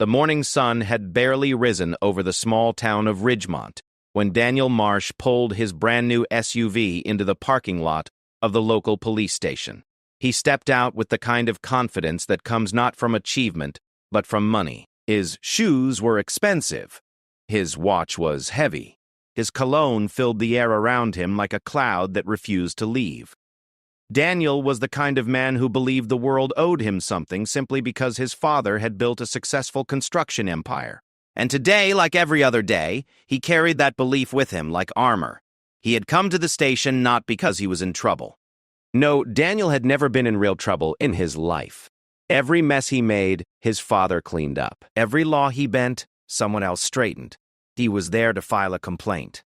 The morning sun had barely risen over the small town of Ridgemont when Daniel Marsh pulled his brand-new SUV into the parking lot of the local police station. He stepped out with the kind of confidence that comes not from achievement, but from money. His shoes were expensive. His watch was heavy. His cologne filled the air around him like a cloud that refused to leave. Daniel was the kind of man who believed the world owed him something simply because his father had built a successful construction empire. And today, like every other day, he carried that belief with him like armor. He had come to the station not because he was in trouble. No, Daniel had never been in real trouble in his life. Every mess he made, his father cleaned up. Every law he bent, someone else straightened. He was there to file a complaint.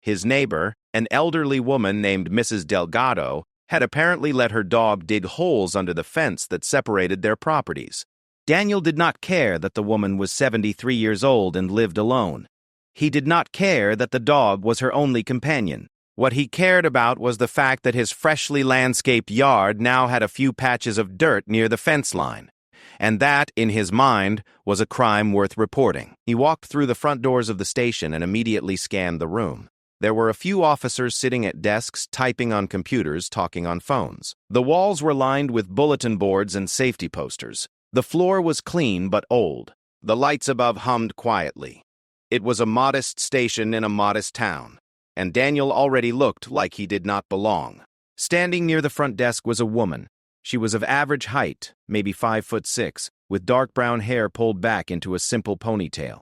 His neighbor, an elderly woman named Mrs. Delgado, had apparently let her dog dig holes under the fence that separated their properties. Daniel did not care that the woman was 73 years old and lived alone. He did not care that the dog was her only companion. What he cared about was the fact that his freshly landscaped yard now had a few patches of dirt near the fence line. And that, in his mind, was a crime worth reporting. He walked through the front doors of the station and immediately scanned the room. There were a few officers sitting at desks, typing on computers, talking on phones. The walls were lined with bulletin boards and safety posters. The floor was clean but old. The lights above hummed quietly. It was a modest station in a modest town, and Daniel already looked like he did not belong. Standing near the front desk was a woman. She was of average height, maybe 5'6", with dark brown hair pulled back into a simple ponytail.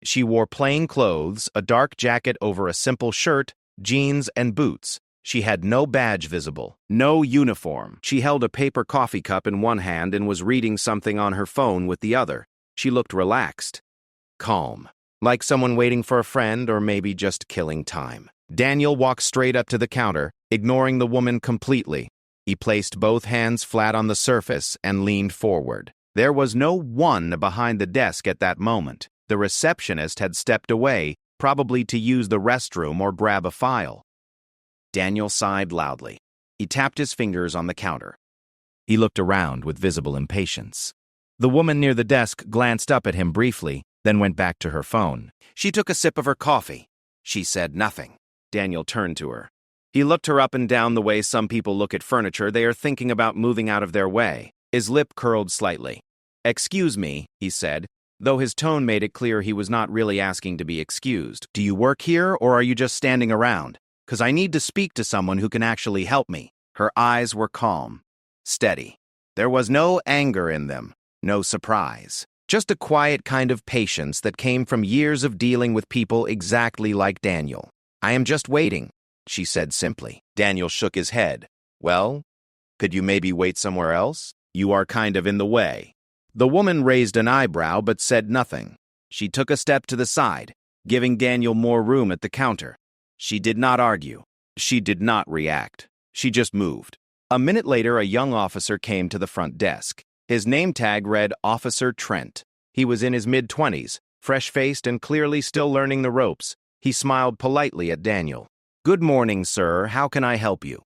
She wore plain clothes, a dark jacket over a simple shirt, jeans, and boots. She had no badge visible, no uniform. She held a paper coffee cup in one hand and was reading something on her phone with the other. She looked relaxed, calm, like someone waiting for a friend or maybe just killing time. Daniel walked straight up to the counter, ignoring the woman completely. He placed both hands flat on the surface and leaned forward. There was no one behind the desk at that moment. The receptionist had stepped away, probably to use the restroom or grab a file. Daniel sighed loudly. He tapped his fingers on the counter. He looked around with visible impatience. The woman near the desk glanced up at him briefly, then went back to her phone. She took a sip of her coffee. She said nothing. Daniel turned to her. He looked her up and down the way some people look at furniture they are thinking about moving out of their way. His lip curled slightly. "Excuse me," he said, though his tone made it clear he was not really asking to be excused. "Do you work here, or are you just standing around? 'Cause I need to speak to someone who can actually help me." Her eyes were calm, steady. There was no anger in them, no surprise. Just a quiet kind of patience that came from years of dealing with people exactly like Daniel. "I am just waiting," she said simply. Daniel shook his head. "Well, could you maybe wait somewhere else? You are kind of in the way." The woman raised an eyebrow but said nothing. She took a step to the side, giving Daniel more room at the counter. She did not argue. She did not react. She just moved. A minute later, a young officer came to the front desk. His name tag read Officer Trent. He was in his mid-20s, fresh-faced and clearly still learning the ropes. He smiled politely at Daniel. "Good morning, sir. How can I help you?"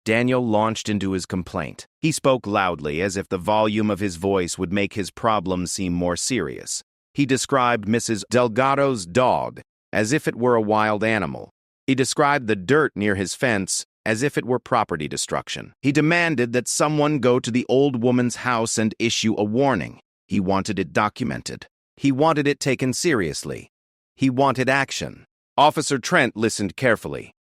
Daniel launched into his complaint. He spoke loudly, as if the volume of his voice would make his problem seem more serious. He described Mrs. Delgado's dog as if it were a wild animal. He described the dirt near his fence as if it were property destruction. He demanded that someone go to the old woman's house and issue a warning. He wanted it documented. He wanted it taken seriously. He wanted action. Officer Trent listened carefully.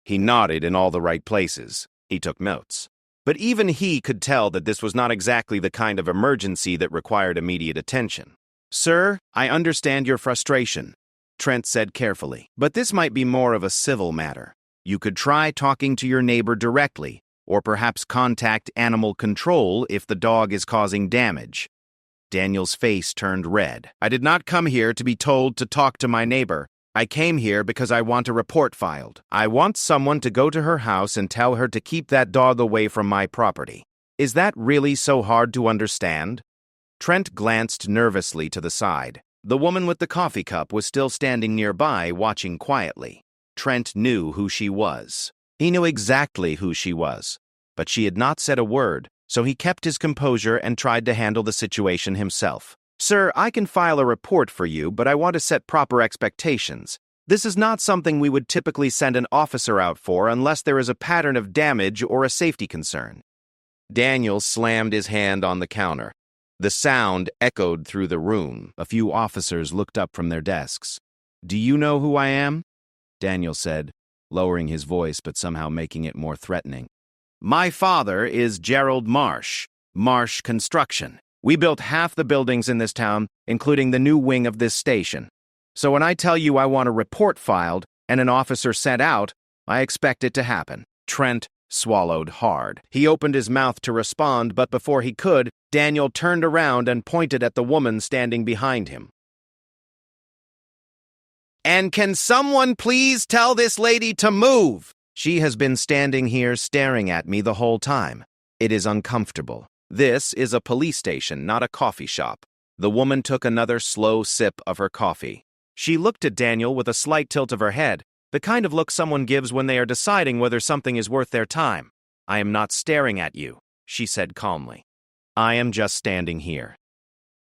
He nodded in all the right places. He took notes. But even he could tell that this was not exactly the kind of emergency that required immediate attention. "Sir, I understand your frustration," Trent said carefully. "But this might be more of a civil matter. You could try talking to your neighbor directly, or perhaps contact animal control if the dog is causing damage." Daniel's face turned red. "I did not come here to be told to talk to my neighbor. I came here because I want a report filed. I want someone to go to her house and tell her to keep that dog away from my property. Is that really so hard to understand?" Trent glanced nervously to the side. The woman with the coffee cup was still standing nearby, watching quietly. Trent knew who she was. He knew exactly who she was. But she had not said a word, so he kept his composure and tried to handle the situation himself. Sir, I can file a report for you, but I want to set proper expectations. This is not something we would typically send an officer out for unless there is a pattern of damage or a safety concern. Daniel slammed his hand on the counter. The sound echoed through the room. A few officers looked up from their desks. "Do you know who I am?" Daniel said, lowering his voice but somehow making it more threatening. "My father is Gerald Marsh, Marsh Construction. We built half the buildings in this town, including the new wing of this station. So when I tell you I want a report filed and an officer sent out, I expect it to happen." Trent swallowed hard. He opened his mouth to respond, but before he could, Daniel turned around and pointed at the woman standing behind him. "And can someone please tell this lady to move? She has been standing here staring at me the whole time. It is uncomfortable. This is a police station, not a coffee shop." The woman took another slow sip of her coffee. She looked at Daniel with a slight tilt of her head, the kind of look someone gives when they are deciding whether something is worth their time. "I am not staring at you," she said calmly. "I am just standing here."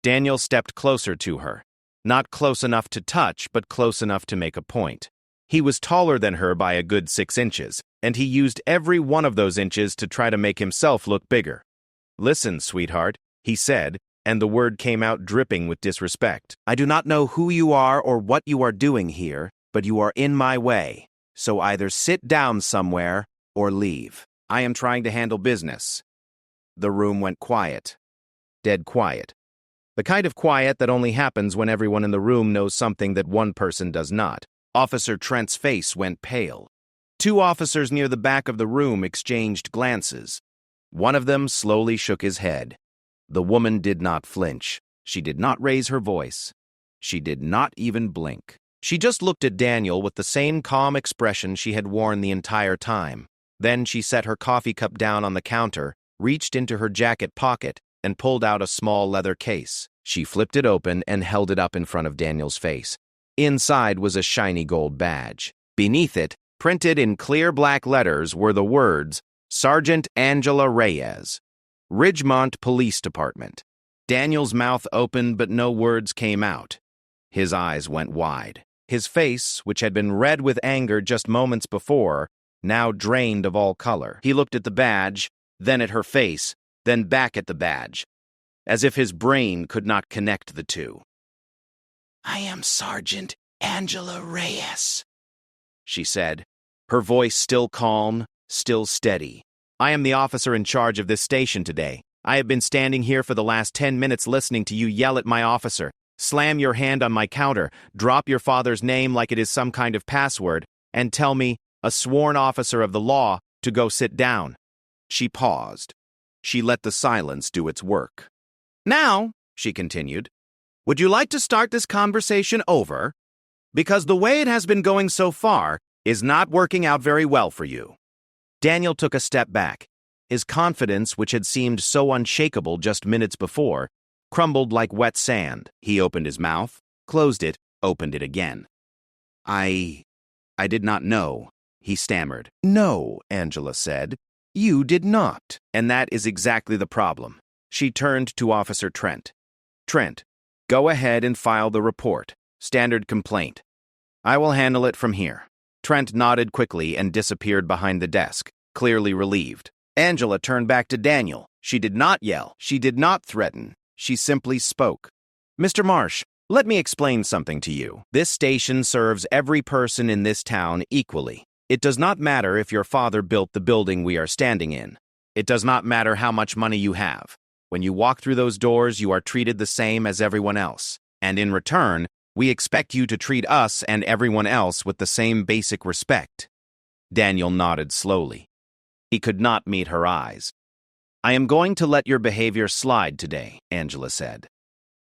Daniel stepped closer to her. Not close enough to touch, but close enough to make a point. He was taller than her by a good 6 inches, and he used every one of those inches to try to make himself look bigger. "Listen, sweetheart," he said, and the word came out dripping with disrespect. "I do not know who you are or what you are doing here, but you are in my way. So either sit down somewhere or leave. I am trying to handle business." The room went quiet. Dead quiet. The kind of quiet that only happens when everyone in the room knows something that one person does not. Officer Trent's face went pale. 2 officers near the back of the room exchanged glances. One of them slowly shook his head. The woman did not flinch. She did not raise her voice. She did not even blink. She just looked at Daniel with the same calm expression she had worn the entire time. Then she set her coffee cup down on the counter, reached into her jacket pocket, and pulled out a small leather case. She flipped it open and held it up in front of Daniel's face. Inside was a shiny gold badge. Beneath it, printed in clear black letters, were the words, "Sergeant Angela Reyes, Ridgemont Police Department." Daniel's mouth opened, but no words came out. His eyes went wide. His face, which had been red with anger just moments before, now drained of all color. He looked at the badge, then at her face, then back at the badge, as if his brain could not connect the two. "I am Sergeant Angela Reyes," she said, her voice still calm, still steady. "I am the officer in charge of this station today. I have been standing here for the last 10 minutes listening to you yell at my officer, slam your hand on my counter, drop your father's name like it is some kind of password, and tell me, a sworn officer of the law, to go sit down." She paused. She let the silence do its work. "Now," she continued, "would you like to start this conversation over? Because the way it has been going so far is not working out very well for you." Daniel took a step back. His confidence, which had seemed so unshakable just minutes before, crumbled like wet sand. He opened his mouth, closed it, opened it again. I did not know," he stammered. "No," Angela said. "You did not." And that is exactly the problem. She turned to Officer Trent. "Trent, go ahead and file the report. Standard complaint. I will handle it from here." Trent nodded quickly and disappeared behind the desk, clearly relieved. Angela turned back to Daniel. She did not yell. She did not threaten. She simply spoke. "Mr. Marsh, let me explain something to you. This station serves every person in this town equally. It does not matter if your father built the building we are standing in. It does not matter how much money you have. When you walk through those doors, you are treated the same as everyone else. And in return, we expect you to treat us and everyone else with the same basic respect." Daniel nodded slowly. He could not meet her eyes. "I am going to let your behavior slide today," Angela said.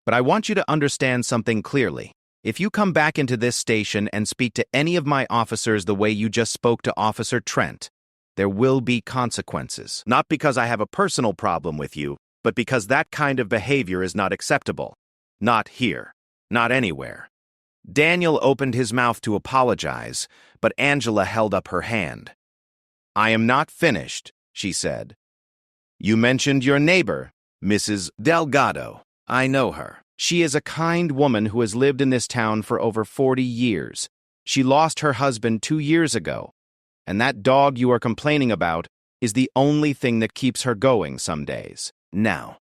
"But I want you to understand something clearly. If you come back into this station and speak to any of my officers the way you just spoke to Officer Trent, there will be consequences. Not because I have a personal problem with you, but because that kind of behavior is not acceptable. Not here. Not anywhere." Daniel opened his mouth to apologize, but Angela held up her hand. "I am not finished," she said. "You mentioned your neighbor, Mrs. Delgado. I know her. She is a kind woman who has lived in this town for over 40 years. She lost her husband 2 years ago, and that dog you are complaining about is the only thing that keeps her going some days. Now,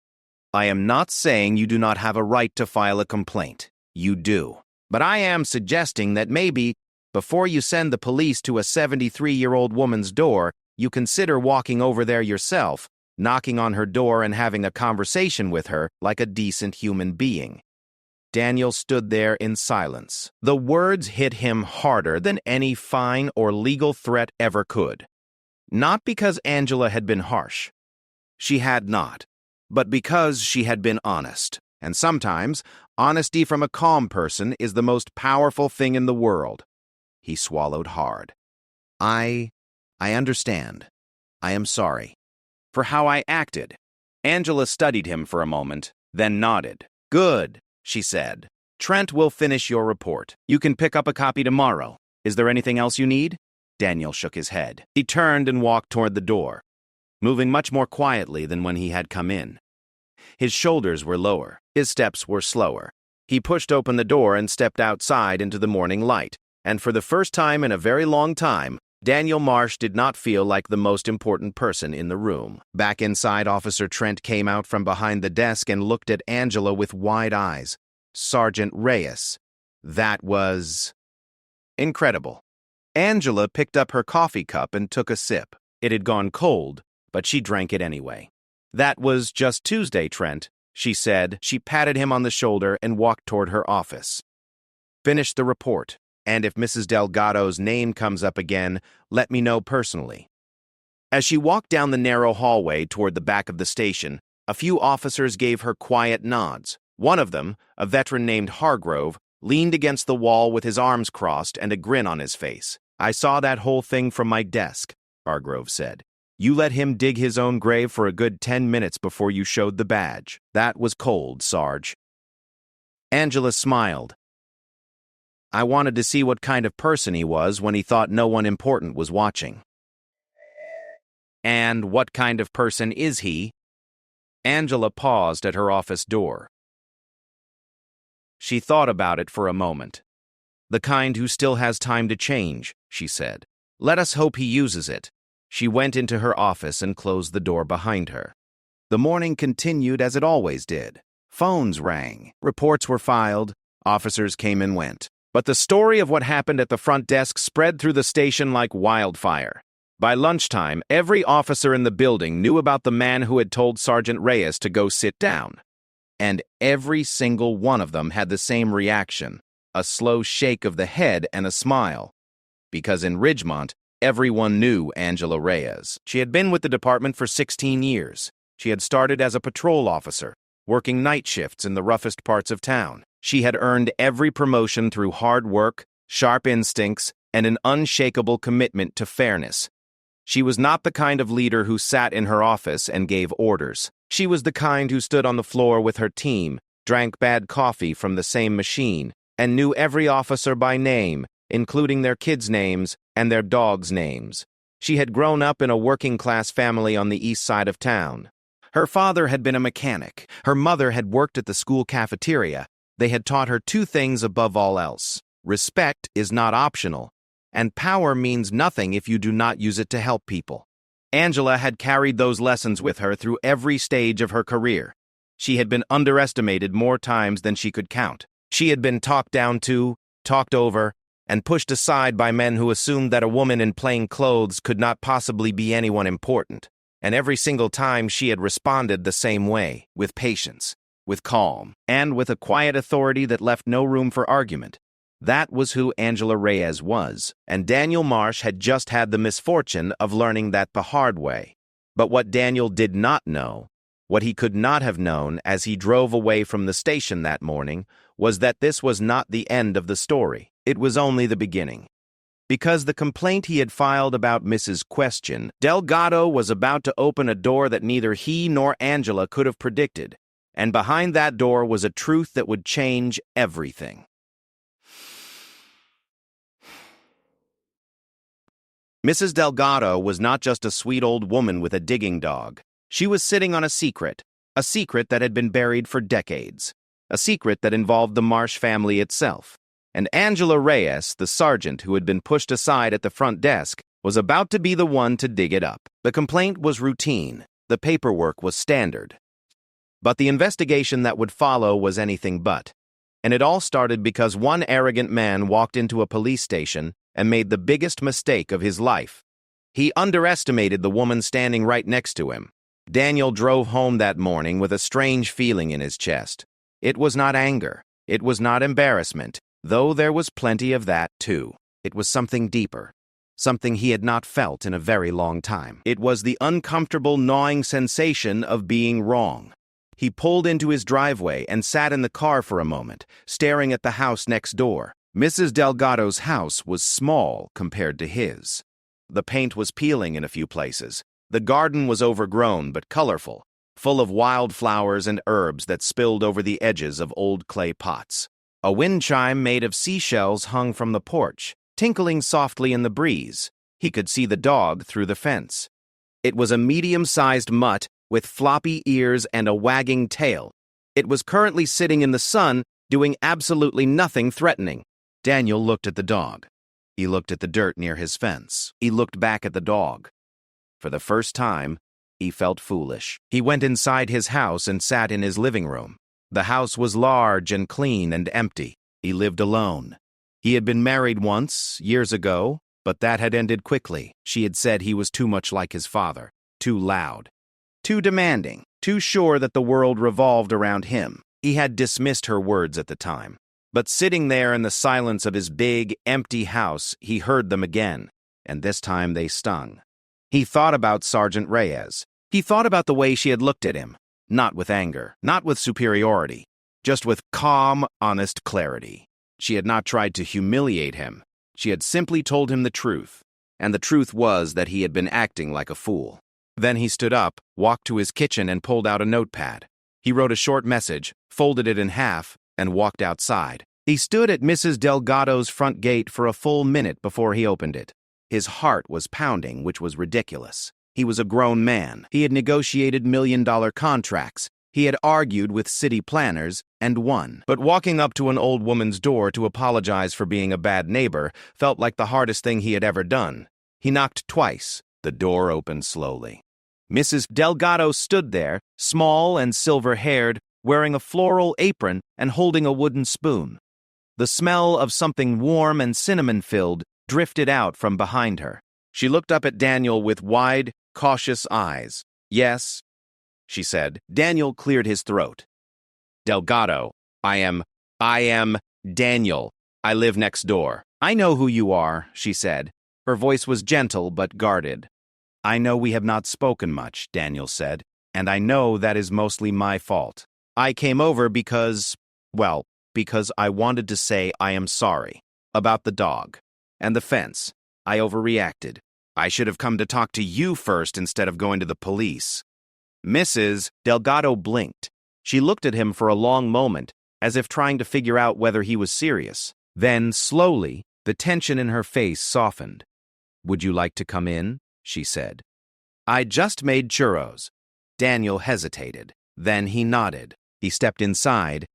I am not saying you do not have a right to file a complaint. You do. But I am suggesting that maybe, before you send the police to a 73-year-old woman's door, you consider walking over there yourself, knocking on her door and having a conversation with her like a decent human being. Daniel stood there in silence. The words hit him harder than any fine or legal threat ever could. Not because Angela had been harsh. She had not. But because she had been honest. And sometimes, honesty from a calm person is the most powerful thing in the world. He swallowed hard. I understand. I am sorry. For how I acted. Angela studied him for a moment, then nodded. Good, she said. Trent will finish your report. You can pick up a copy tomorrow. Is there anything else you need? Daniel shook his head. He turned and walked toward the door, moving much more quietly than when he had come in. His shoulders were lower. His steps were slower. He pushed open the door and stepped outside into the morning light, and for the first time in a very long time, Daniel Marsh did not feel like the most important person in the room. Back inside, Officer Trent came out from behind the desk and looked at Angela with wide eyes. Sergeant Reyes. That was incredible. Angela picked up her coffee cup and took a sip. It had gone cold, but she drank it anyway. That was just Tuesday, Trent, she said. She patted him on the shoulder and walked toward her office. Finish the report, and if Mrs. Delgado's name comes up again, let me know personally. As she walked down the narrow hallway toward the back of the station, a few officers gave her quiet nods. One of them, a veteran named Hargrove, leaned against the wall with his arms crossed and a grin on his face. I saw that whole thing from my desk, Hargrove said. You let him dig his own grave for a good 10 minutes before you showed the badge. That was cold, Sarge. Angela smiled. I wanted to see what kind of person he was when he thought no one important was watching. And what kind of person is he? Angela paused at her office door. She thought about it for a moment. The kind who still has time to change, she said. Let us hope he uses it. She went into her office and closed the door behind her. The morning continued as it always did. Phones rang, reports were filed, officers came and went. But the story of what happened at the front desk spread through the station like wildfire. By lunchtime, every officer in the building knew about the man who had told Sergeant Reyes to go sit down. And every single one of them had the same reaction, a slow shake of the head and a smile. Because in Ridgemont, everyone knew Angela Reyes. She had been with the department for 16 years. She had started as a patrol officer, working night shifts in the roughest parts of town. She had earned every promotion through hard work, sharp instincts, and an unshakable commitment to fairness. She was not the kind of leader who sat in her office and gave orders. She was the kind who stood on the floor with her team, drank bad coffee from the same machine, and knew every officer by name, including their kids' names and their dogs' names. She had grown up in a working-class family on the east side of town. Her father had been a mechanic. Her mother had worked at the school cafeteria. They had taught her two things above all else. Respect is not optional, and power means nothing if you do not use it to help people. Angela had carried those lessons with her through every stage of her career. She had been underestimated more times than she could count. She had been talked down to, talked over, and pushed aside by men who assumed that a woman in plain clothes could not possibly be anyone important. And every single time she had responded the same way, with patience, with calm, and with a quiet authority that left no room for argument. That was who Angela Reyes was, and Daniel Marsh had just had the misfortune of learning that the hard way. But what Daniel did not know, what he could not have known as he drove away from the station that morning, was that this was not the end of the story. It was only the beginning. Because the complaint he had filed about Mrs. Question, Delgado was about to open a door that neither he nor Angela could have predicted, and behind that door was a truth that would change everything. Mrs. Delgado was not just a sweet old woman with a digging dog. She was sitting on a secret that had been buried for decades. a secret that involved the Marsh family itself. And Angela Reyes, the sergeant who had been pushed aside at the front desk, was about to be the one to dig it up. The complaint was routine. The paperwork was standard. But the investigation that would follow was anything but. And it all started because one arrogant man walked into a police station and made the biggest mistake of his life. He underestimated the woman standing right next to him. Daniel drove home that morning with a strange feeling in his chest. It was not anger. It was not embarrassment, though there was plenty of that too. It was something deeper, something he had not felt in a very long time. It was the uncomfortable, gnawing sensation of being wrong. He pulled into his driveway and sat in the car for a moment, staring at the house next door. Mrs. Delgado's house was small compared to his. The paint was peeling in a few places. The garden was overgrown but colorful, full of wildflowers and herbs that spilled over the edges of old clay pots. A wind chime made of seashells hung from the porch, tinkling softly in the breeze. He could see the dog through the fence. It was a medium-sized mutt with floppy ears and a wagging tail. It was currently sitting in the sun, doing absolutely nothing threatening. Daniel looked at the dog. He looked at the dirt near his fence. He looked back at the dog. For the first time, he felt foolish. He went inside his house and sat in his living room. The house was large and clean and empty. He lived alone. He had been married once, years ago, but that had ended quickly. She had said he was too much like his father, too loud, too demanding, too sure that the world revolved around him. He had dismissed her words at the time. But sitting there in the silence of his big, empty house, he heard them again, and this time they stung. He thought about Sergeant Reyes. He thought about the way she had looked at him, not with anger, not with superiority, just with calm, honest clarity. She had not tried to humiliate him. She had simply told him the truth, and the truth was that he had been acting like a fool. Then he stood up, walked to his kitchen, and pulled out a notepad. He wrote a short message, folded it in half, and walked outside. He stood at Mrs. Delgado's front gate for a full minute before he opened it. His heart was pounding, which was ridiculous. He was a grown man. He had negotiated million-dollar contracts. He had argued with city planners and won. But walking up to an old woman's door to apologize for being a bad neighbor felt like the hardest thing he had ever done. He knocked twice. The door opened slowly. Mrs. Delgado stood there, small and silver-haired, wearing a floral apron and holding a wooden spoon. The smell of something warm and cinnamon-filled drifted out from behind her. She looked up at Daniel with wide, cautious eyes. "Yes," she said. Daniel cleared his throat. "Delgado, I am Daniel. I live next door." "I know who you are," she said. Her voice was gentle but guarded. "I know we have not spoken much," Daniel said, "and I know that is mostly my fault. I came over because I wanted to say I am sorry. About the dog. And the fence. I overreacted. I should have come to talk to you first instead of going to the police." Mrs. Delgado blinked. She looked at him for a long moment, as if trying to figure out whether he was serious. Then, slowly, the tension in her face softened. "Would you like to come in?" she said. "I just made churros." Daniel hesitated. Then he nodded. He stepped inside,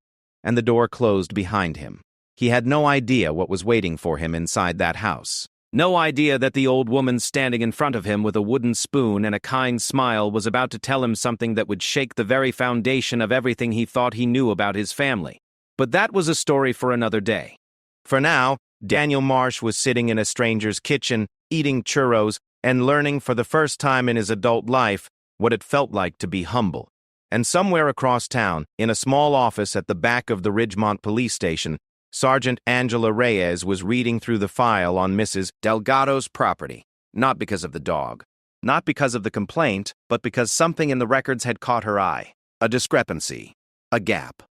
and the door closed behind him. He had no idea what was waiting for him inside that house. No idea that the old woman standing in front of him with a wooden spoon and a kind smile was about to tell him something that would shake the very foundation of everything he thought he knew about his family. But that was a story for another day. For now, Daniel Marsh was sitting in a stranger's kitchen, eating churros, and learning for the first time in his adult life what it felt like to be humble. And somewhere across town, in a small office at the back of the Ridgemont police station, Sergeant Angela Reyes was reading through the file on Mrs. Delgado's property. Not because of the dog. Not because of the complaint, but because something in the records had caught her eye. A discrepancy. A gap.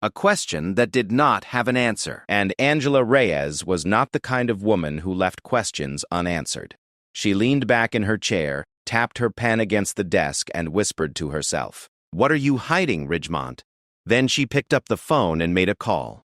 A question that did not have an answer. And Angela Reyes was not the kind of woman who left questions unanswered. She leaned back in her chair, tapped her pen against the desk, and whispered to herself, "What are you hiding, Ridgemont?" Then she picked up the phone and made a call.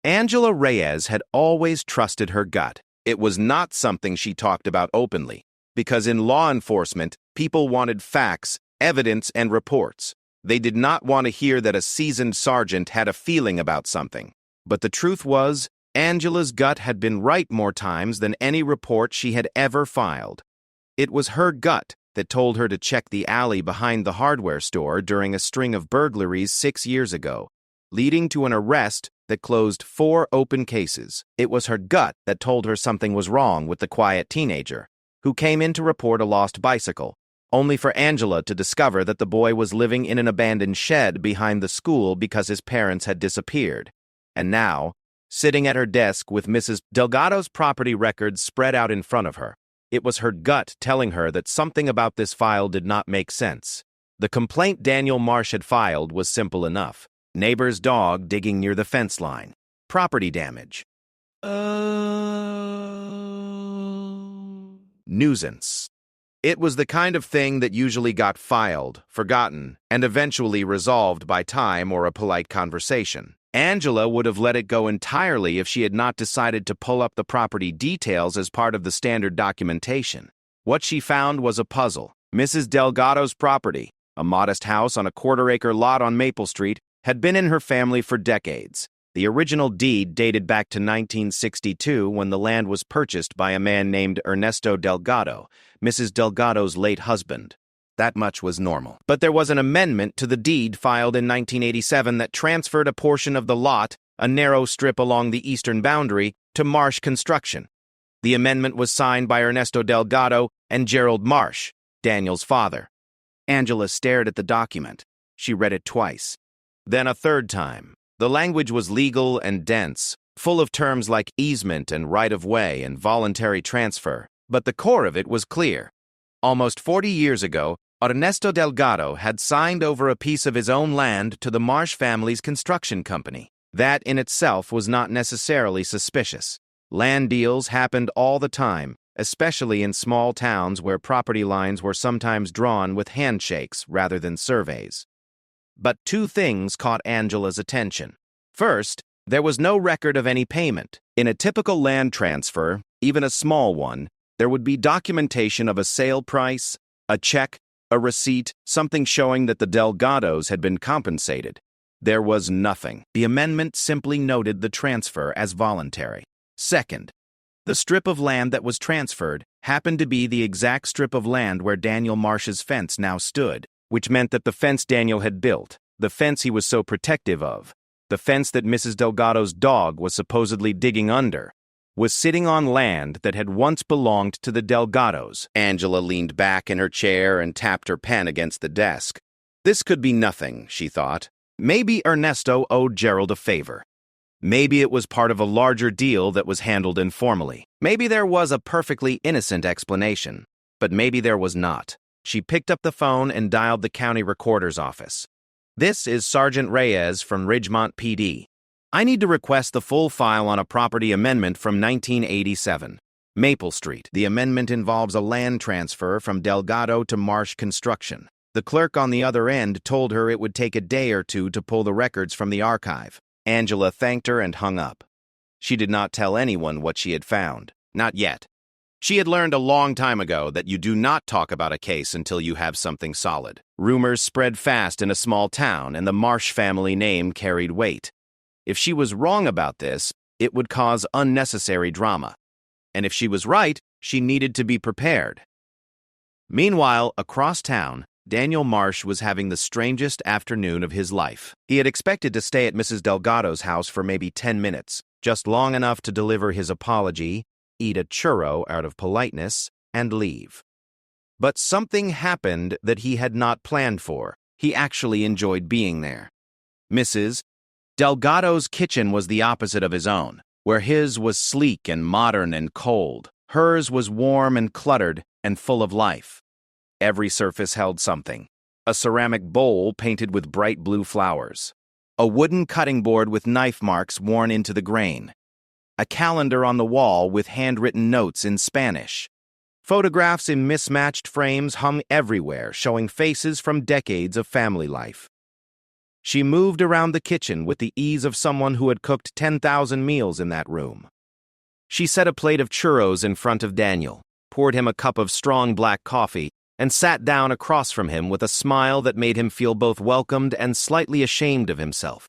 Angela Reyes had always trusted her gut. It was not something she talked about openly, because in law enforcement, people wanted facts, evidence, and reports. They did not want to hear that a seasoned sergeant had a feeling about something. But the truth was, Angela's gut had been right more times than any report she had ever filed. It was her gut that told her to check the alley behind the hardware store during a string of burglaries 6 years ago, leading to an arrest that closed 4 open cases. It was her gut that told her something was wrong with the quiet teenager, who came in to report a lost bicycle, only for Angela to discover that the boy was living in an abandoned shed behind the school because his parents had disappeared. And now, sitting at her desk with Mrs. Delgado's property records spread out in front of her, it was her gut telling her that something about this file did not make sense. The complaint Daniel Marsh had filed was simple enough. Neighbor's dog digging near the fence line. Property damage. Nuisance. It was the kind of thing that usually got filed, forgotten, and eventually resolved by time or a polite conversation. Angela would have let it go entirely if she had not decided to pull up the property details as part of the standard documentation. What she found was a puzzle. Mrs. Delgado's property, a modest house on a quarter-acre lot on Maple Street, had been in her family for decades. The original deed dated back to 1962 when the land was purchased by a man named Ernesto Delgado, Mrs. Delgado's late husband. That much was normal. But there was an amendment to the deed filed in 1987 that transferred a portion of the lot, a narrow strip along the eastern boundary, to Marsh Construction. The amendment was signed by Ernesto Delgado and Gerald Marsh, Daniel's father. Angela stared at the document. She read it twice. Then a third time. The language was legal and dense, full of terms like easement and right-of-way and voluntary transfer, but the core of it was clear. Almost 40 years ago, Ernesto Delgado had signed over a piece of his own land to the Marsh family's construction company. That in itself was not necessarily suspicious. Land deals happened all the time, especially in small towns where property lines were sometimes drawn with handshakes rather than surveys. But 2 things caught Angela's attention. First, there was no record of any payment. In a typical land transfer, even a small one, there would be documentation of a sale price, a check, a receipt, something showing that the Delgados had been compensated. There was nothing. The amendment simply noted the transfer as voluntary. Second, the strip of land that was transferred happened to be the exact strip of land where Daniel Marsh's fence now stood, which meant that the fence Daniel had built, the fence he was so protective of, the fence that Mrs. Delgado's dog was supposedly digging under, was sitting on land that had once belonged to the Delgados. Angela leaned back in her chair and tapped her pen against the desk. This could be nothing, she thought. Maybe Ernesto owed Gerald a favor. Maybe it was part of a larger deal that was handled informally. Maybe there was a perfectly innocent explanation, but maybe there was not. She picked up the phone and dialed the county recorder's office. This is Sergeant Reyes from Ridgemont PD. I need to request the full file on a property amendment from 1987. Maple Street. The amendment involves a land transfer from Delgado to Marsh Construction. The clerk on the other end told her it would take a day or 2 to pull the records from the archive. Angela thanked her and hung up. She did not tell anyone what she had found. Not yet. She had learned a long time ago that you do not talk about a case until you have something solid. Rumors spread fast in a small town, and the Marsh family name carried weight. If she was wrong about this, it would cause unnecessary drama. And if she was right, she needed to be prepared. Meanwhile, across town, Daniel Marsh was having the strangest afternoon of his life. He had expected to stay at Mrs. Delgado's house for maybe 10 minutes, just long enough to deliver his apology, eat a churro out of politeness, and leave. But something happened that he had not planned for. He actually enjoyed being there. Mrs. Delgado's kitchen was the opposite of his own, where his was sleek and modern and cold. Hers was warm and cluttered and full of life. Every surface held something. A ceramic bowl painted with bright blue flowers. A wooden cutting board with knife marks worn into the grain. A calendar on the wall with handwritten notes in Spanish. Photographs in mismatched frames hung everywhere, showing faces from decades of family life. She moved around the kitchen with the ease of someone who had cooked 10,000 meals in that room. She set a plate of churros in front of Daniel, poured him a cup of strong black coffee, and sat down across from him with a smile that made him feel both welcomed and slightly ashamed of himself.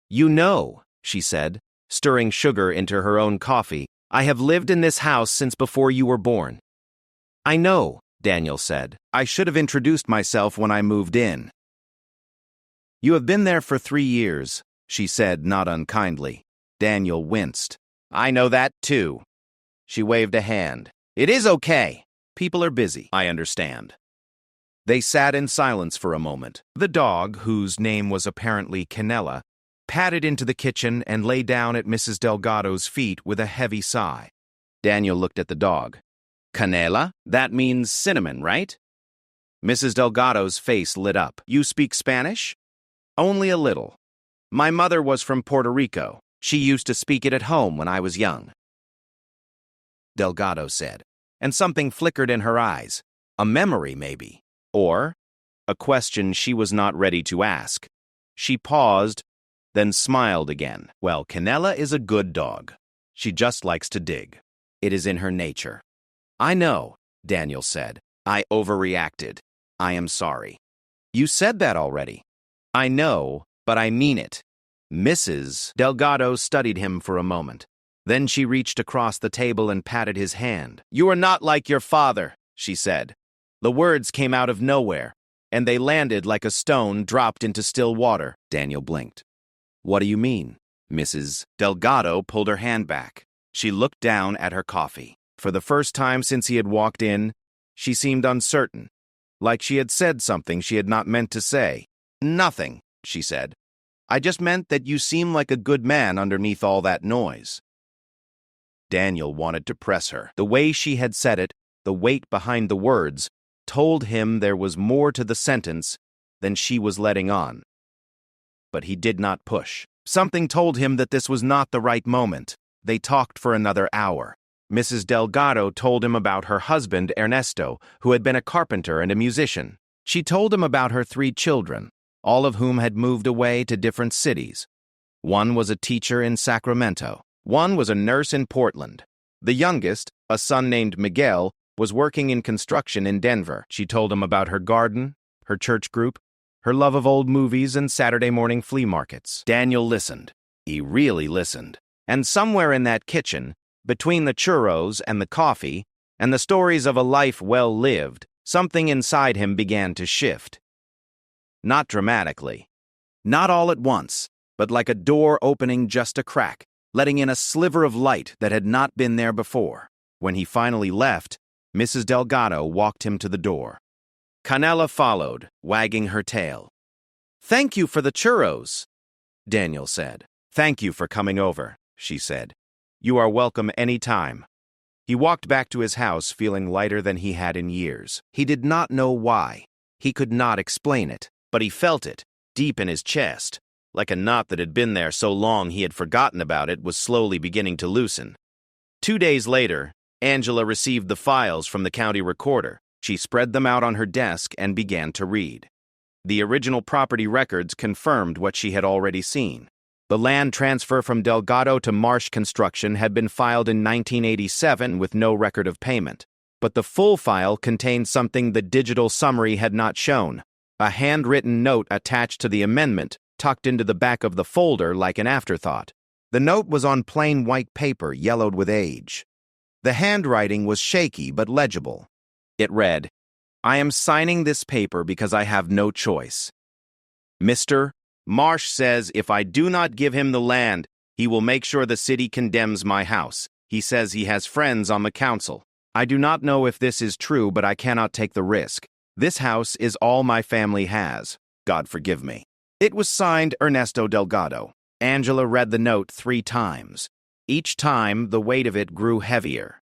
"You know," she said, stirring sugar into her own coffee, "I have lived in this house since before you were born." "I know," Daniel said. "I should have introduced myself when I moved in." "You have been there for 3 years," she said, not unkindly. Daniel winced. "I know that, too." She waved a hand. "It is okay. People are busy, I understand." They sat in silence for a moment. The dog, whose name was apparently Canella, padded into the kitchen and lay down at Mrs. Delgado's feet with a heavy sigh. Daniel looked at the dog. "Canela? That means cinnamon, right?" Mrs. Delgado's face lit up. "You speak Spanish?" "Only a little. My mother was from Puerto Rico. She used to speak it at home when I was young," Delgado said, and something flickered in her eyes. A memory, maybe. Or a question she was not ready to ask. She paused, then smiled again. "Well, Canella is a good dog. She just likes to dig. It is in her nature." "I know," Daniel said. "I overreacted. I am sorry." "You said that already." "I know, but I mean it." Mrs. Delgado studied him for a moment. Then she reached across the table and patted his hand. "You are not like your father," she said. The words came out of nowhere, and they landed like a stone dropped into still water. Daniel blinked. "What do you mean?" Mrs. Delgado pulled her hand back. She looked down at her coffee. For the first time since he had walked in, she seemed uncertain, like she had said something she had not meant to say. "Nothing," she said. "I just meant that you seem like a good man underneath all that noise." Daniel wanted to press her. The way she had said it, the weight behind the words, told him there was more to the sentence than she was letting on. But he did not push. Something told him that this was not the right moment. They talked for another hour. Mrs. Delgado told him about her husband, Ernesto, who had been a carpenter and a musician. She told him about her 3 children, all of whom had moved away to different cities. One was a teacher in Sacramento. One was a nurse in Portland. The youngest, a son named Miguel, was working in construction in Denver. She told him about her garden, her church group, her love of old movies and Saturday morning flea markets. Daniel listened. He really listened. And somewhere in that kitchen, between the churros and the coffee, and the stories of a life well lived, something inside him began to shift. Not dramatically. Not all at once, but like a door opening just a crack, letting in a sliver of light that had not been there before. When he finally left, Mrs. Delgado walked him to the door. Canella followed, wagging her tail. "Thank you for the churros," Daniel said. "Thank you for coming over," she said. "You are welcome any time." He walked back to his house feeling lighter than he had in years. He did not know why. He could not explain it, but he felt it, deep in his chest. Like a knot that had been there so long he had forgotten about it was slowly beginning to loosen. 2 days later, Angela received the files from the county recorder. She spread them out on her desk and began to read. The original property records confirmed what she had already seen. The land transfer from Delgado to Marsh Construction had been filed in 1987 with no record of payment. But the full file contained something the digital summary had not shown: a handwritten note attached to the amendment, tucked into the back of the folder like an afterthought. The note was on plain white paper, yellowed with age. The handwriting was shaky but legible. It read, "I am signing this paper because I have no choice. Mr. Marsh says if I do not give him the land, he will make sure the city condemns my house. He says he has friends on the council. I do not know if this is true, but I cannot take the risk. This house is all my family has. God forgive me." It was signed Ernesto Delgado. Angela read the note 3 times. Each time, the weight of it grew heavier.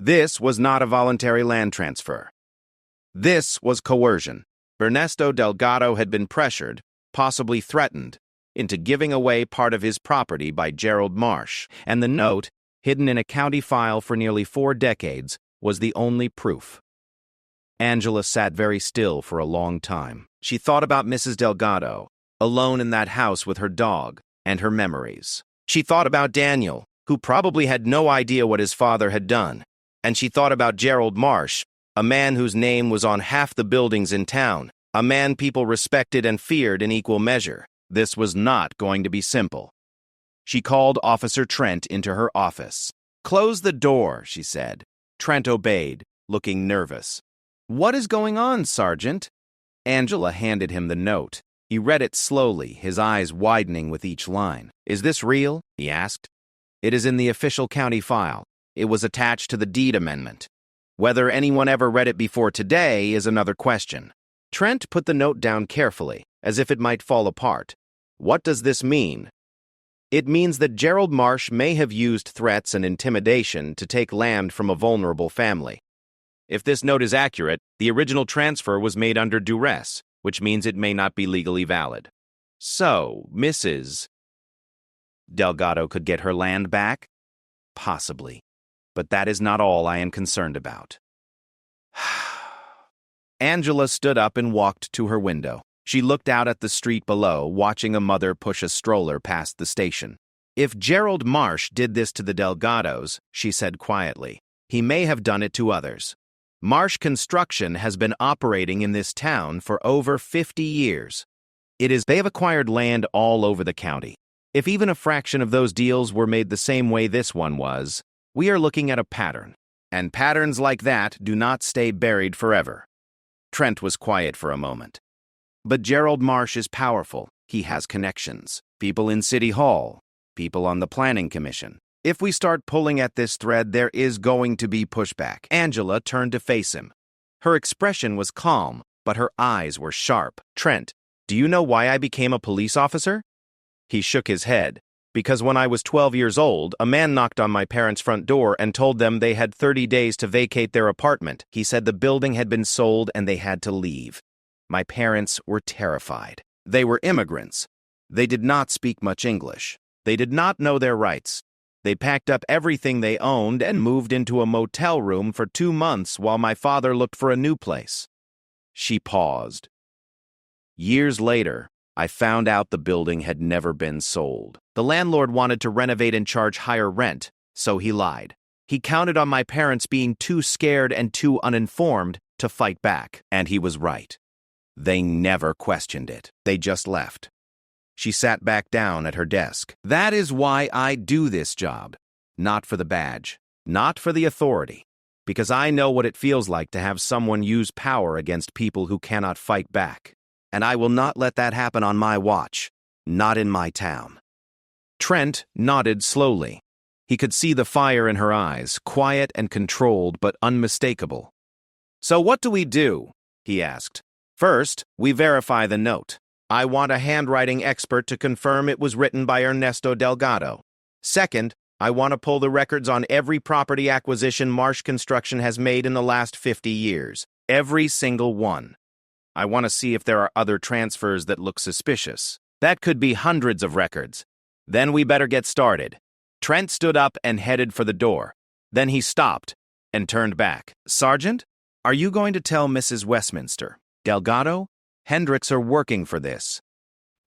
This was not a voluntary land transfer. This was coercion. Ernesto Delgado had been pressured, possibly threatened, into giving away part of his property by Gerald Marsh, and the note, hidden in a county file for nearly 4 decades, was the only proof. Angela sat very still for a long time. She thought about Mrs. Delgado, alone in that house with her dog, and her memories. She thought about Daniel, who probably had no idea what his father had done, and she thought about Gerald Marsh, A man whose name was on half the buildings in town. A man people respected and feared in equal measure. This was not going to be simple. She called Officer Trent into her office. "Close the door," she said. Trent obeyed, looking nervous. "What is going on, Sergeant?" Angela handed him the note. He read it slowly, his eyes widening with each line. "Is this real?" he asked. "It is in the official county file. It was attached to the deed amendment. Whether anyone ever read it before today is another question." Trent put the note down carefully, as if it might fall apart. "What does this mean?" "It means that Gerald Marsh may have used threats and intimidation to take land from a vulnerable family. If this note is accurate, the original transfer was made under duress, which means it may not be legally valid. So, Mrs. Delgado could get her land back? Possibly. But that is not all I am concerned about." Angela stood up and walked to her window. She looked out at the street below, watching a mother push a stroller past the station. "If Gerald Marsh did this to the Delgados," she said quietly, "he may have done it to others. Marsh Construction has been operating in this town for over 50 years. They have acquired land all over the county. If even a fraction of those deals were made the same way this one was, we are looking at a pattern. And patterns like that do not stay buried forever." Trent was quiet for a moment. "But Gerald Marsh is powerful. He has connections. People in City Hall, people on the Planning Commission. If we start pulling at this thread, there is going to be pushback." Angela turned to face him. Her expression was calm, but her eyes were sharp. "Trent, do you know why I became a police officer?" He shook his head. "Because when I was 12 years old, a man knocked on my parents' front door and told them they had 30 days to vacate their apartment. He said the building had been sold and they had to leave. My parents were terrified. They were immigrants. They did not speak much English. They did not know their rights. They packed up everything they owned and moved into a motel room for 2 months while my father looked for a new place." She paused. "Years later, I found out the building had never been sold. The landlord wanted to renovate and charge higher rent, so he lied. He counted on my parents being too scared and too uninformed to fight back, and he was right. They never questioned it. They just left." She sat back down at her desk. "That is why I do this job. Not for the badge, not for the authority, because I know what it feels like to have someone use power against people who cannot fight back. And I will not let that happen on my watch, not in my town." Trent nodded slowly. He could see the fire in her eyes, quiet and controlled but unmistakable. "So what do we do?" he asked. "First, we verify the note. I want a handwriting expert to confirm it was written by Ernesto Delgado. Second, I want to pull the records on every property acquisition Marsh Construction has made in the last 50 years. Every single one. I want to see if there are other transfers that look suspicious. That could be hundreds of records. Then we better get started." Trent stood up and headed for the door. Then he stopped and turned back. "Sergeant, are you going to tell Mrs. Westminster? Delgado? Hendricks are working for this."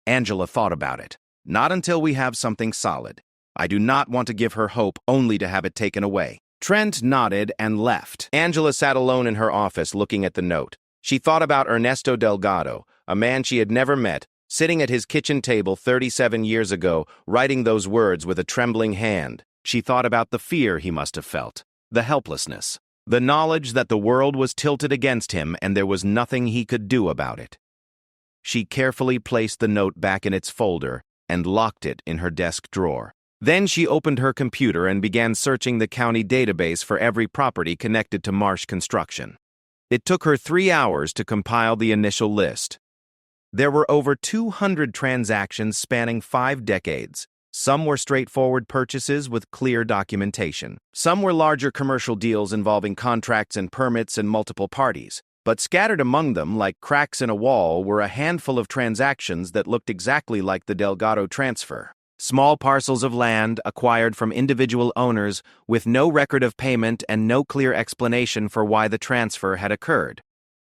Angela thought about it. "Not until we have something solid. I do not want to give her hope only to have it taken away." Trent nodded and left. Angela sat alone in her office looking at the note. She thought about Ernesto Delgado, a man she had never met, sitting at his kitchen table 37 years ago, writing those words with a trembling hand. She thought about the fear he must have felt, the helplessness, the knowledge that the world was tilted against him and there was nothing he could do about it. She carefully placed the note back in its folder and locked it in her desk drawer. Then she opened her computer and began searching the county database for every property connected to Marsh Construction. It took her 3 hours to compile the initial list. There were over 200 transactions spanning 5 decades. Some were straightforward purchases with clear documentation. Some were larger commercial deals involving contracts and permits and multiple parties. But scattered among them, like cracks in a wall, were a handful of transactions that looked exactly like the Delgado transfer. Small parcels of land acquired from individual owners with no record of payment and no clear explanation for why the transfer had occurred.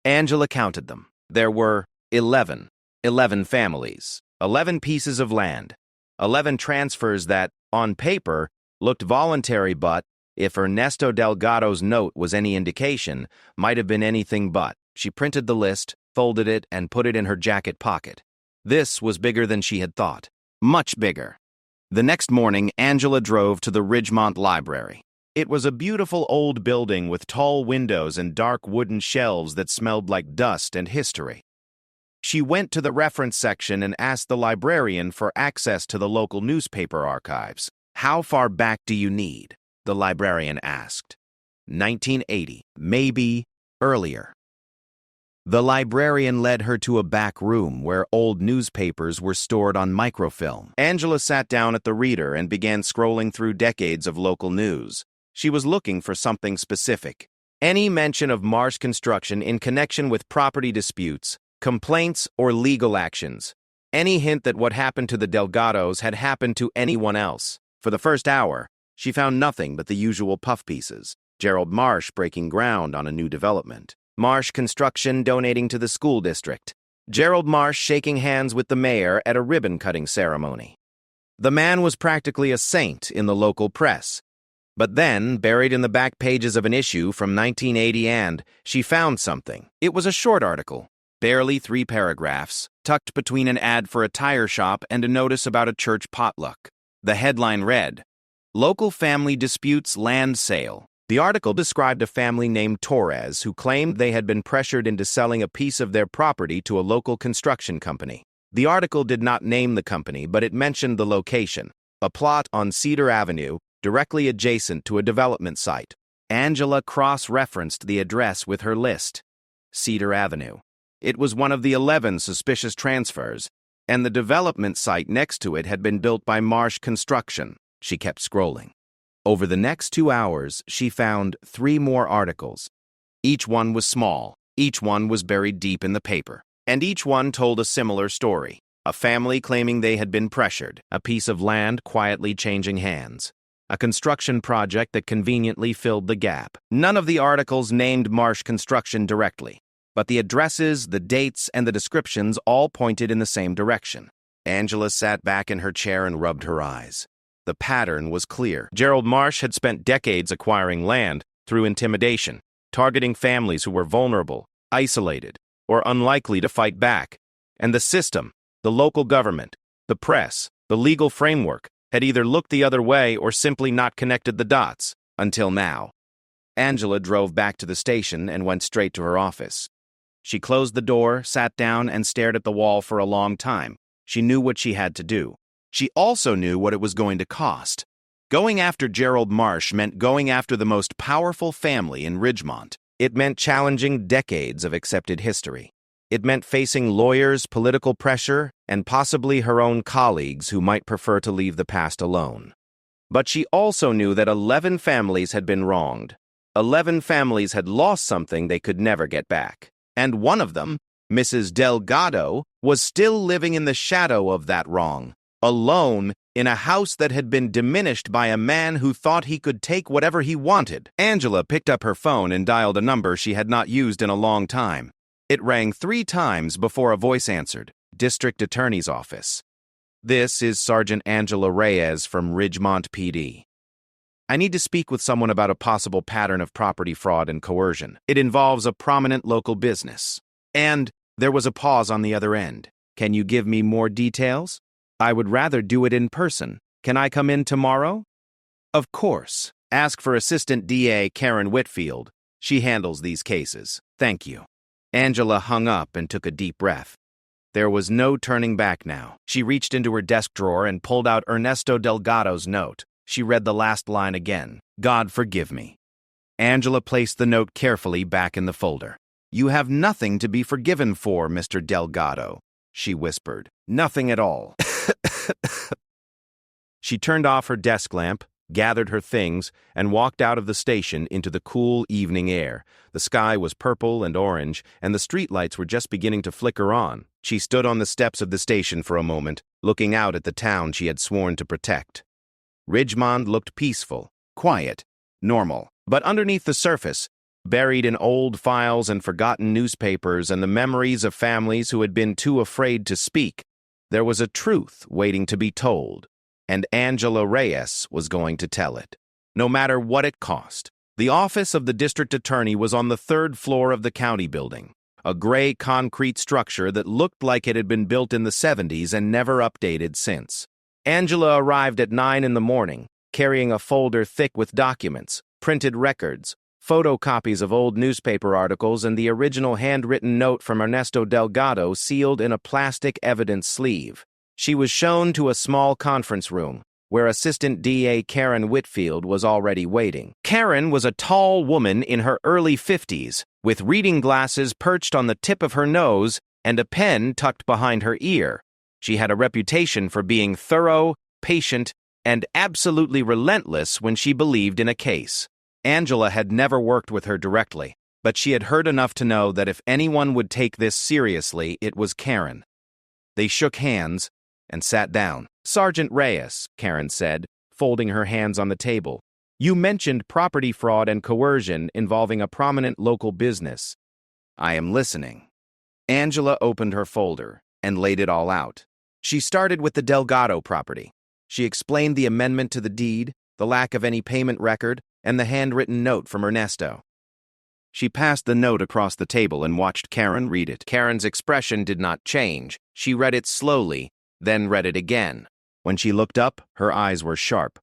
Angela counted them. There were 11 families, 11 pieces of land, 11 transfers that, on paper, looked voluntary but, If Ernesto Delgado's note was any indication, might have been anything but. She printed the list, folded it, and put it in her jacket pocket. This was bigger than she had thought. Much bigger. The next morning, Angela drove to the Ridgemont Library. It was a beautiful old building with tall windows and dark wooden shelves that smelled like dust and history. She went to the reference section and asked the librarian for access to the local newspaper archives. "How far back do you need?" the librarian asked. 1980, maybe earlier. The librarian led her to a back room where old newspapers were stored on microfilm. Angela sat down at the reader and began scrolling through decades of local news. She was looking for something specific. Any mention of Marsh Construction in connection with property disputes, complaints, or legal actions. Any hint that what happened to the Delgados had happened to anyone else. For the first hour, she found nothing but the usual puff pieces. Gerald Marsh breaking ground on a new development. Marsh Construction donating to the school district. Gerald Marsh shaking hands with the mayor at a ribbon-cutting ceremony. The man was practically a saint in the local press. But then, buried in the back pages of an issue from 1980, she found something. It was a short article, barely 3 paragraphs, tucked between an ad for a tire shop and a notice about a church potluck. The headline read, "Local Family Disputes Land Sale." The article described a family named Torres who claimed they had been pressured into selling a piece of their property to a local construction company. The article did not name the company, but it mentioned the location, a plot on Cedar Avenue, directly adjacent to a development site. Angela cross-referenced the address with her list. Cedar Avenue. It was one of the 11 suspicious transfers, and the development site next to it had been built by Marsh Construction. She kept scrolling. Over the next 2 hours, she found 3 more articles. Each one was small, each one was buried deep in the paper, and each one told a similar story. A family claiming they had been pressured, a piece of land quietly changing hands, a construction project that conveniently filled the gap. None of the articles named Marsh Construction directly, but the addresses, the dates, and the descriptions all pointed in the same direction. Angela sat back in her chair and rubbed her eyes. The pattern was clear. Gerald Marsh had spent decades acquiring land through intimidation, targeting families who were vulnerable, isolated, or unlikely to fight back. And the system, the local government, the press, the legal framework, had either looked the other way or simply not connected the dots, until now. Angela drove back to the station and went straight to her office. She closed the door, sat down, and stared at the wall for a long time. She knew what she had to do. She also knew what it was going to cost. Going after Gerald Marsh meant going after the most powerful family in Ridgemont. It meant challenging decades of accepted history. It meant facing lawyers, political pressure, and possibly her own colleagues who might prefer to leave the past alone. But she also knew that 11 families had been wronged. 11 families had lost something they could never get back. And one of them, Mrs. Delgado, was still living in the shadow of that wrong, alone in a house that had been diminished by a man who thought he could take whatever he wanted. Angela picked up her phone and dialed a number she had not used in a long time. It rang 3 times before a voice answered. District Attorney's Office. "This is Sergeant Angela Reyes from Ridgemont PD. I need to speak with someone about a possible pattern of property fraud and coercion. It involves a prominent local business." And there was a pause on the other end. "Can you give me more details? I would rather do it in person. Can I come in tomorrow?" "Of course. Ask for Assistant DA Karen Whitfield. She handles these cases. Thank you." Angela hung up and took a deep breath. There was no turning back now. She reached into her desk drawer and pulled out Ernesto Delgado's note. She read the last line again. "God forgive me." Angela placed the note carefully back in the folder. "You have nothing to be forgiven for, Mr. Delgado," she whispered. "Nothing at all." She turned off her desk lamp, gathered her things, and walked out of the station into the cool evening air. The sky was purple and orange, and the streetlights were just beginning to flicker on. She stood on the steps of the station for a moment, looking out at the town she had sworn to protect. Ridgemont looked peaceful, quiet, normal. But underneath the surface, buried in old files and forgotten newspapers and the memories of families who had been too afraid to speak, there was a truth waiting to be told, and Angela Reyes was going to tell it. no matter what it cost. The office of the district attorney was on the third floor of the county building, a gray concrete structure that looked like it had been built in the 70s and never updated since. Angela arrived at 9 in the morning, carrying a folder thick with documents, printed records, photocopies of old newspaper articles, and the original handwritten note from Ernesto Delgado sealed in a plastic evidence sleeve. She was shown to a small conference room, where Assistant DA Karen Whitfield was already waiting. Karen was a tall woman in her early 50s, with reading glasses perched on the tip of her nose and a pen tucked behind her ear. She had a reputation for being thorough, patient, and absolutely relentless when she believed in a case. Angela had never worked with her directly, but she had heard enough to know that if anyone would take this seriously, it was Karen. They shook hands and sat down. "Sergeant Reyes," Karen said, folding her hands on the table, "you mentioned property fraud and coercion involving a prominent local business." "I am listening." Angela opened her folder and laid it all out. She started with the Delgado property. She explained the amendment to the deed, the lack of any payment record, and the handwritten note from Ernesto. She passed the note across the table and watched Karen read it. Karen's expression did not change. She read it slowly, then read it again. When she looked up, her eyes were sharp.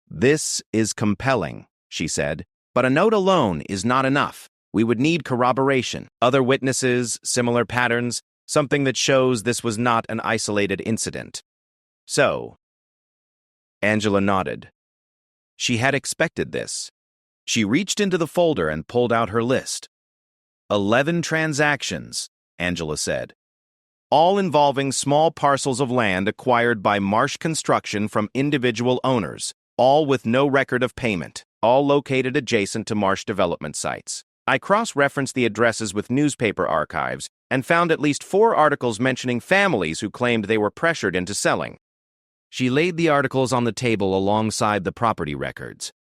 "This is compelling," she said, "but a note alone is not enough. We would need corroboration, other witnesses, similar patterns, something that shows this was not an isolated incident." "So?" Angela nodded. She had expected this. She reached into the folder and pulled out her list. 11 transactions, Angela said, all involving small parcels of land acquired by Marsh Construction from individual owners, all with no record of payment, all located adjacent to Marsh development sites. I cross-referenced the addresses with newspaper archives and found at least 4 articles mentioning families who claimed they were pressured into selling. She laid the articles on the table alongside the property records.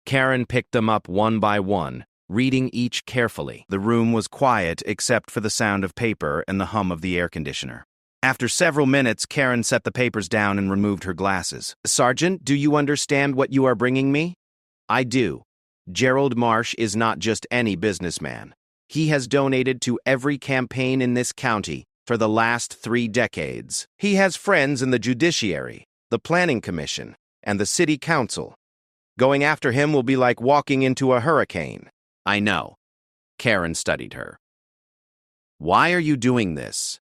Karen picked them up one by one, reading each carefully. The room was quiet except for the sound of paper and the hum of the air conditioner. After several minutes, Karen set the papers down and removed her glasses. "Sergeant, do you understand what you are bringing me?" "I do. Gerald Marsh is not just any businessman. He has donated to every campaign in this county for the last 3 decades. He has friends in the judiciary, the planning commission, and the city council. Going after him will be like walking into a hurricane." "I know." Karen studied her. "Why are you doing this?"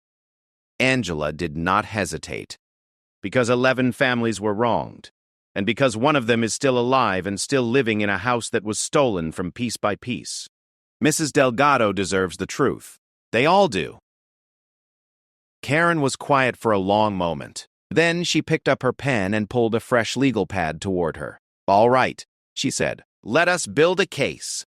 Angela did not hesitate. "Because 11 families were wronged, and because one of them is still alive and still living in a house that was stolen from piece by piece. Mrs. Delgado deserves the truth. They all do." Karen was quiet for a long moment. Then she picked up her pen and pulled a fresh legal pad toward her. "All right," she said. "Let us build a case."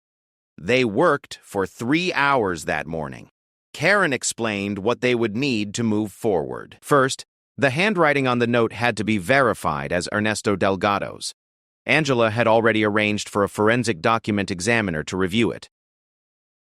They worked for 3 hours that morning. Karen explained what they would need to move forward. First, the handwriting on the note had to be verified as Ernesto Delgado's. Angela had already arranged for a forensic document examiner to review it.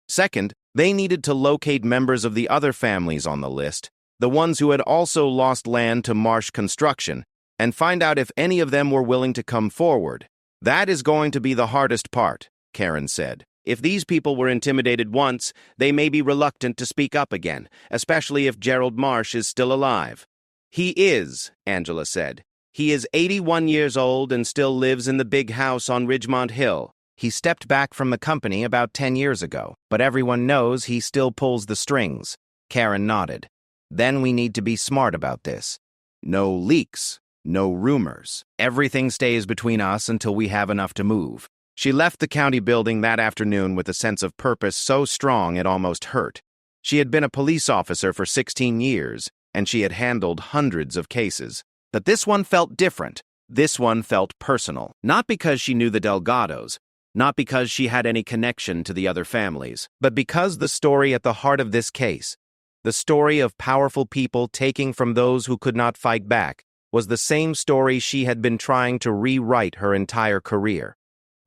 Second, they needed to locate members of the other families on the list, the ones who had also lost land to Marsh Construction, and find out if any of them were willing to come forward. "That is going to be the hardest part," Karen said. "If these people were intimidated once, they may be reluctant to speak up again, especially if Gerald Marsh is still alive." "He is," Angela said. "He is 81 years old and still lives in the big house on Ridgemont Hill. He stepped back from the company about 10 years ago, but everyone knows he still pulls the strings." Karen nodded. "Then we need to be smart about this. No leaks, no rumors. Everything stays between us until we have enough to move." She left the county building that afternoon with a sense of purpose so strong it almost hurt. She had been a police officer for 16 years, and she had handled hundreds of cases. But this one felt different. This one felt personal. Not because she knew the Delgados, not because she had any connection to the other families, but because the story at the heart of this case, the story of powerful people taking from those who could not fight back, was the same story she had been trying to rewrite her entire career.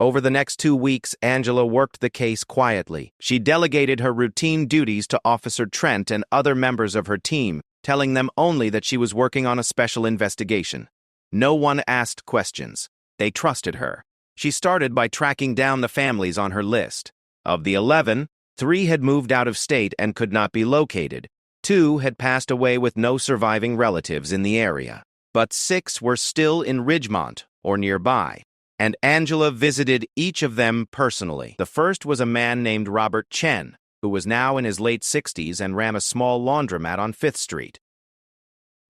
Over the next 2 weeks, Angela worked the case quietly. She delegated her routine duties to Officer Trent and other members of her team, telling them only that she was working on a special investigation. No one asked questions. They trusted her. She started by tracking down the families on her list. Of the 11, 3 had moved out of state and could not be located. 2 had passed away with no surviving relatives in the area. But 6 were still in Ridgemont or nearby, and Angela visited each of them personally. The first was a man named Robert Chen, who was now in his late 60s and ran a small laundromat on 5th Street.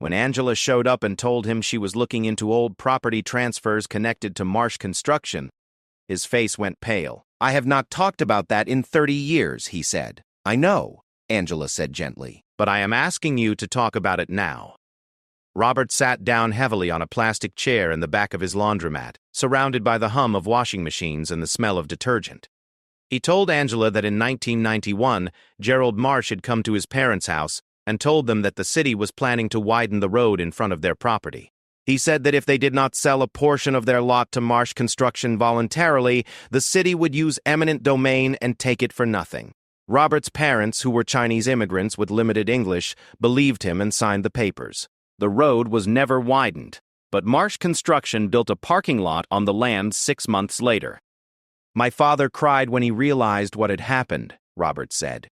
When Angela showed up and told him she was looking into old property transfers connected to Marsh Construction, his face went pale. "I have not talked about that in 30 years, he said. "I know," Angela said gently, "but I am asking you to talk about it now." Robert sat down heavily on a plastic chair in the back of his laundromat, surrounded by the hum of washing machines and the smell of detergent. He told Angela that in 1991, Gerald Marsh had come to his parents' house and told them that the city was planning to widen the road in front of their property. He said that if they did not sell a portion of their lot to Marsh Construction voluntarily, the city would use eminent domain and take it for nothing. Robert's parents, who were Chinese immigrants with limited English, believed him and signed the papers. The road was never widened, but Marsh Construction built a parking lot on the land 6 months later. "My father cried when he realized what had happened," Robert said.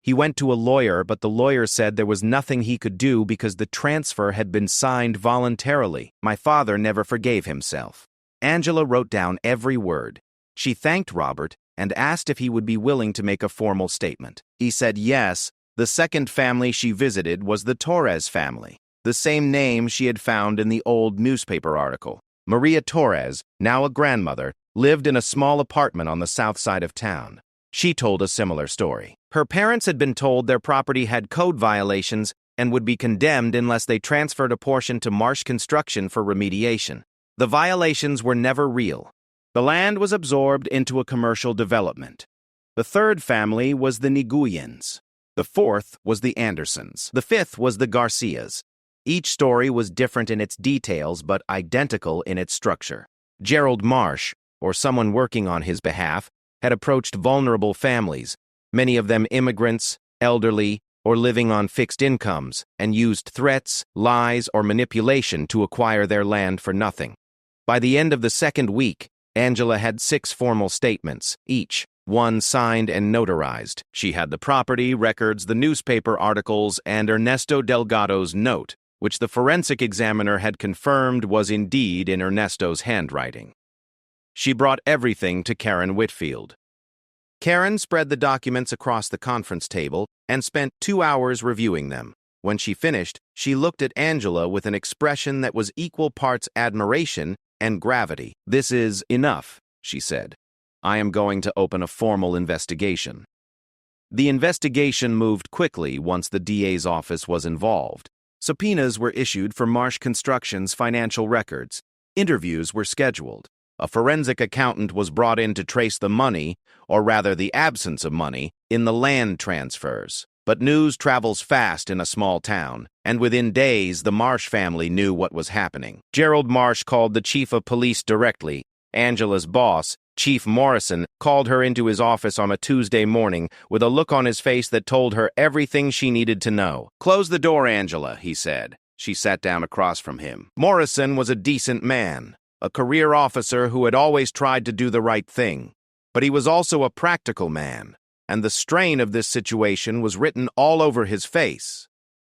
"He went to a lawyer, but the lawyer said there was nothing he could do because the transfer had been signed voluntarily. My father never forgave himself." Angela wrote down every word. She thanked Robert and asked if he would be willing to make a formal statement. He said yes. The second family she visited was the Torres family, the same name she had found in the old newspaper article. Maria Torres, now a grandmother, lived in a small apartment on the south side of town. She told a similar story. Her parents had been told their property had code violations and would be condemned unless they transferred a portion to Marsh Construction for remediation. The violations were never real. The land was absorbed into a commercial development. The third family was the Nguyens. The fourth was the Andersons. The fifth was the Garcias. Each story was different in its details but identical in its structure. Gerald Marsh, or someone working on his behalf, had approached vulnerable families, many of them immigrants, elderly, or living on fixed incomes, and used threats, lies, or manipulation to acquire their land for nothing. By the end of the second week, Angela had 6 formal statements, each one signed and notarized. She had the property records, the newspaper articles, and Ernesto Delgado's note, which the forensic examiner had confirmed was indeed in Ernesto's handwriting. She brought everything to Karen Whitfield. Karen spread the documents across the conference table and spent 2 hours reviewing them. When she finished, she looked at Angela with an expression that was equal parts admiration and gravity. "This is enough," she said. "I am going to open a formal investigation." The investigation moved quickly once the DA's office was involved. Subpoenas were issued for Marsh Construction's financial records. Interviews were scheduled. A forensic accountant was brought in to trace the money, or rather the absence of money, in the land transfers. But news travels fast in a small town, and within days the Marsh family knew what was happening. Gerald Marsh called the chief of police directly. Angela's boss, Chief Morrison, called her into his office on a Tuesday morning with a look on his face that told her everything she needed to know. "Close the door, Angela," he said. She sat down across from him. Morrison was a decent man, a career officer who had always tried to do the right thing. But he was also a practical man, and the strain of this situation was written all over his face.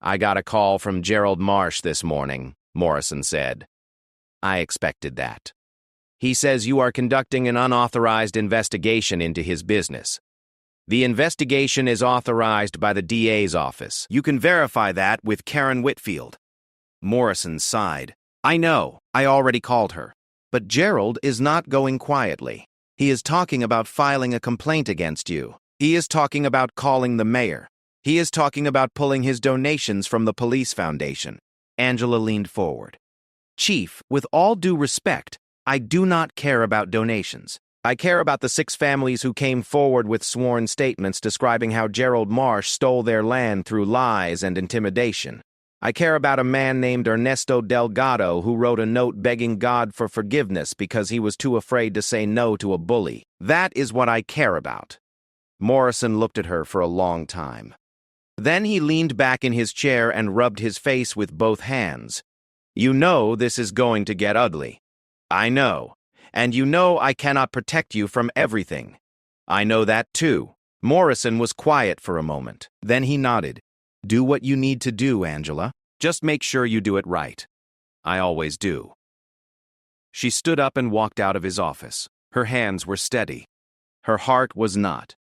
"I got a call from Gerald Marsh this morning," Morrison said. "I expected that. He says you are conducting an unauthorized investigation into his business. The investigation is authorized by the DA's office. You can verify that with Karen Whitfield." Morrison sighed. "I know. I already called her. But Gerald is not going quietly. He is talking about filing a complaint against you. He is talking about calling the mayor. He is talking about pulling his donations from the police foundation." Angela leaned forward. "Chief, with all due respect, I do not care about donations. I care about the 6 families who came forward with sworn statements describing how Gerald Marsh stole their land through lies and intimidation. I care about a man named Ernesto Delgado who wrote a note begging God for forgiveness because he was too afraid to say no to a bully. That is what I care about." Morrison looked at her for a long time. Then he leaned back in his chair and rubbed his face with both hands. "You know this is going to get ugly." "I know. And you know I cannot protect you from everything. I know that too. Morrison was quiet for a moment. Then he nodded. Do what you need to do, Angela. Just make sure you do it right. I always do. She stood up and walked out of his office. Her hands were steady. Her heart was not.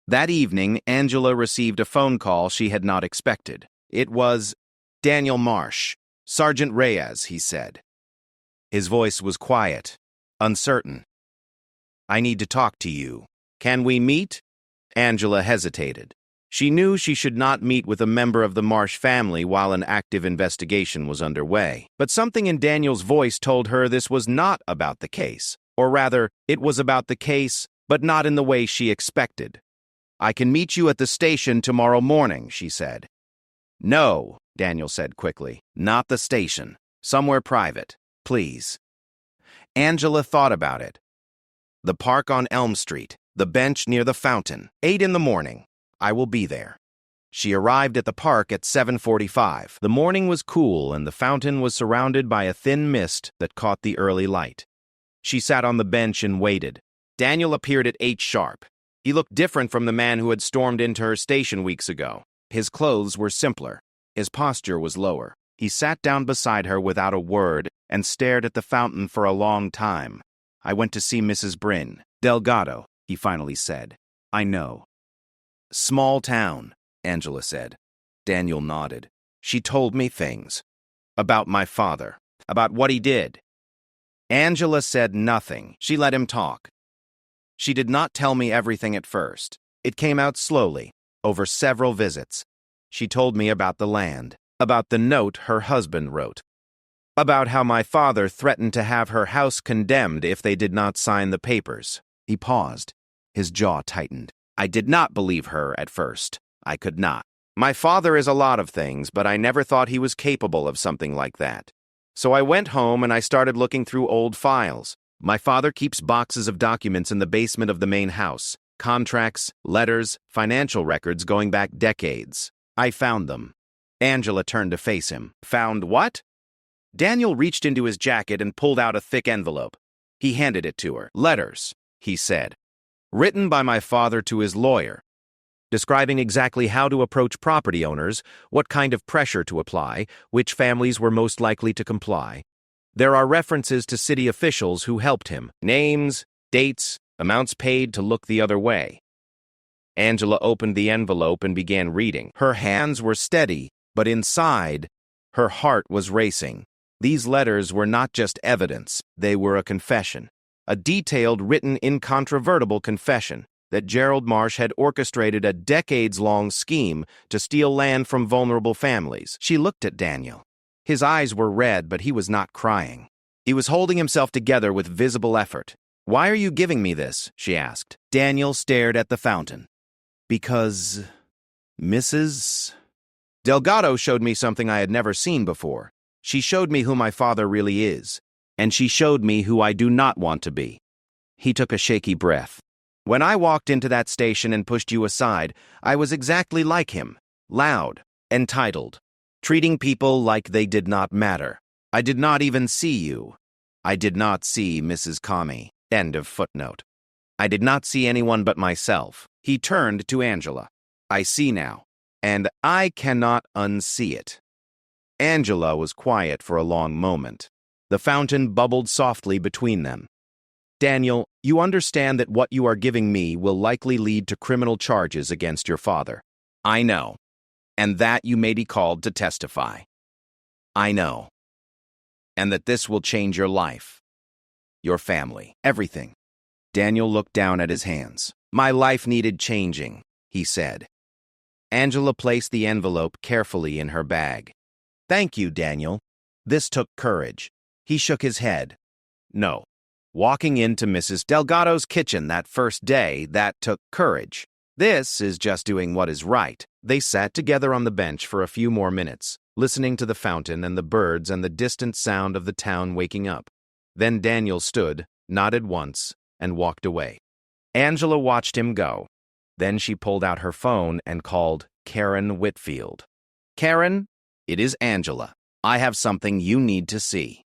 That evening, Angela received a phone call she had not expected. It was Daniel Marsh. Sergeant Reyes, he said. His voice was quiet, uncertain. I need to talk to you. Can we meet? Angela hesitated. She knew she should not meet with a member of the Marsh family while an active investigation was underway. But something in Daniel's voice told her this was not about the case. Or rather, it was about the case, but not in the way she expected. I can meet you at the station tomorrow morning, she said. No, Daniel said quickly. Not the station. Somewhere private, please. Angela thought about it. The park on Elm Street, the bench near the fountain, 8 in the morning. I will be there. She arrived at the park at 7:45. The morning was cool and the fountain was surrounded by a thin mist that caught the early light. She sat on the bench and waited. Daniel appeared at 8 sharp. He looked different from the man who had stormed into her station weeks ago. His clothes were simpler. His posture was lower. He sat down beside her without a word and stared at the fountain for a long time. I went to see Mrs. Bryn. Delgado, he finally said. I know. Small town, Angela said. Daniel nodded. She told me things. About my father. About what he did. Angela said nothing. She let him talk. She did not tell me everything at first. It came out slowly, over several visits. She told me about the land, about the note her husband wrote, about how my father threatened to have her house condemned if they did not sign the papers. He paused. His jaw tightened. I did not believe her at first. I could not. My father is a lot of things, but I never thought he was capable of something like that. So I went home and I started looking through old files. My father keeps boxes of documents in the basement of the main house. Contracts, letters, financial records going back decades. I found them. Angela turned to face him. Found what? Daniel reached into his jacket and pulled out a thick envelope. He handed it to her. Letters, he said. Written by my father to his lawyer, describing exactly how to approach property owners, what kind of pressure to apply, which families were most likely to comply. There are references to city officials who helped him. Names, dates, amounts paid to look the other way. Angela opened the envelope and began reading. Her hands were steady, but inside, her heart was racing. These letters were not just evidence, they were a confession. A detailed, written, incontrovertible confession that Gerald Marsh had orchestrated a decades-long scheme to steal land from vulnerable families. She looked at Daniel. His eyes were red, but he was not crying. He was holding himself together with visible effort. Why are you giving me this? She asked. Daniel stared at the fountain. Because Mrs. Delgado showed me something I had never seen before. She showed me who my father really is. And she showed me who I do not want to be. He took a shaky breath. When I walked into that station and pushed you aside, I was exactly like him. Loud, entitled, treating people like they did not matter. I did not even see you. I did not see Mrs. Comey. End of footnote. I did not see anyone but myself. He turned to Angela. I see now, and I cannot unsee it. Angela was quiet for a long moment. The fountain bubbled softly between them. Daniel, you understand that what you are giving me will likely lead to criminal charges against your father. I know. And that you may be called to testify. I know. And that this will change your life, your family, everything. Daniel looked down at his hands. My life needed changing, he said. Angela placed the envelope carefully in her bag. Thank you, Daniel. This took courage. He shook his head. No. Walking into Mrs. Delgado's kitchen that first day, that took courage. This is just doing what is right. They sat together on the bench for a few more minutes, listening to the fountain and the birds and the distant sound of the town waking up. Then Daniel stood, nodded once, and walked away. Angela watched him go. Then she pulled out her phone and called Karen Whitfield. Karen, it is Angela. I have something you need to see.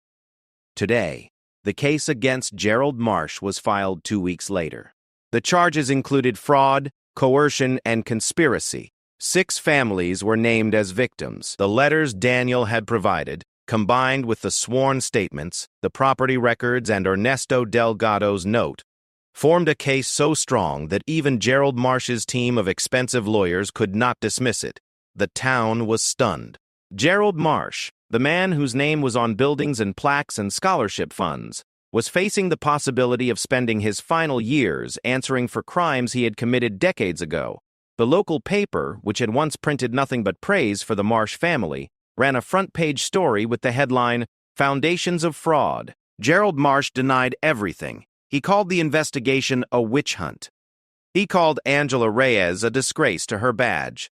Today, The case against Gerald Marsh was filed 2 weeks later. The charges included fraud, coercion, and conspiracy. 6 families were named as victims. The letters Daniel had provided, combined with the sworn statements, the property records, and Ernesto Delgado's note, formed a case so strong that even Gerald Marsh's team of expensive lawyers could not dismiss it. The town was stunned. Gerald Marsh, the man whose name was on buildings and plaques and scholarship funds, was facing the possibility of spending his final years answering for crimes he had committed decades ago. The local paper, which had once printed nothing but praise for the Marsh family, ran a front-page story with the headline, "Foundations of Fraud." Gerald Marsh denied everything. He called the investigation a witch hunt. He called Angela Reyes a disgrace to her badge.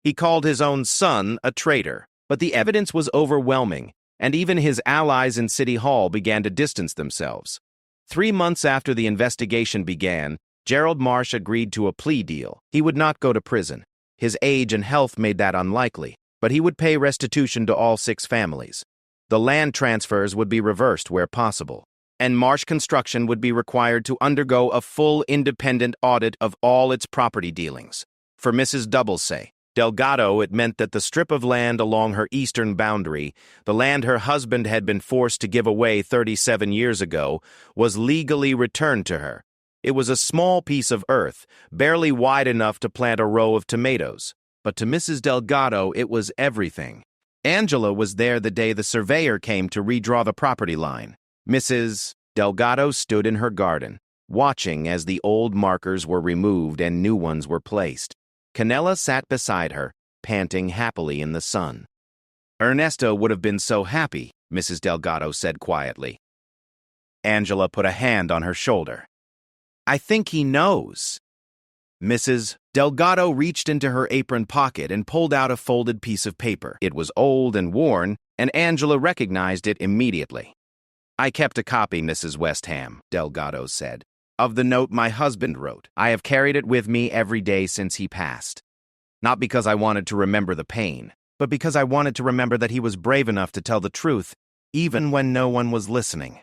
He called his own son a traitor. But the evidence was overwhelming, and even his allies in City Hall began to distance themselves. 3 months after the investigation began, Gerald Marsh agreed to a plea deal. He would not go to prison. His age and health made that unlikely, but he would pay restitution to all 6 families. The land transfers would be reversed where possible, and Marsh Construction would be required to undergo a full independent audit of all its property dealings. For Mrs. Doublesay Delgado, it meant that the strip of land along her eastern boundary, the land her husband had been forced to give away 37 years ago, was legally returned to her. It was a small piece of earth, barely wide enough to plant a row of tomatoes. But to Mrs. Delgado, it was everything. Angela was there the day the surveyor came to redraw the property line. Mrs. Delgado stood in her garden, watching as the old markers were removed and new ones were placed. Canella sat beside her, panting happily in the sun. Ernesto would have been so happy, Mrs. Delgado said quietly. Angela put a hand on her shoulder. I think he knows. Mrs. Delgado reached into her apron pocket and pulled out a folded piece of paper. It was old and worn, and Angela recognized it immediately. I kept a copy, Mrs. Westham, Delgado said, of the note my husband wrote. I have carried it with me every day since he passed. Not because I wanted to remember the pain, but because I wanted to remember that he was brave enough to tell the truth, even when no one was listening.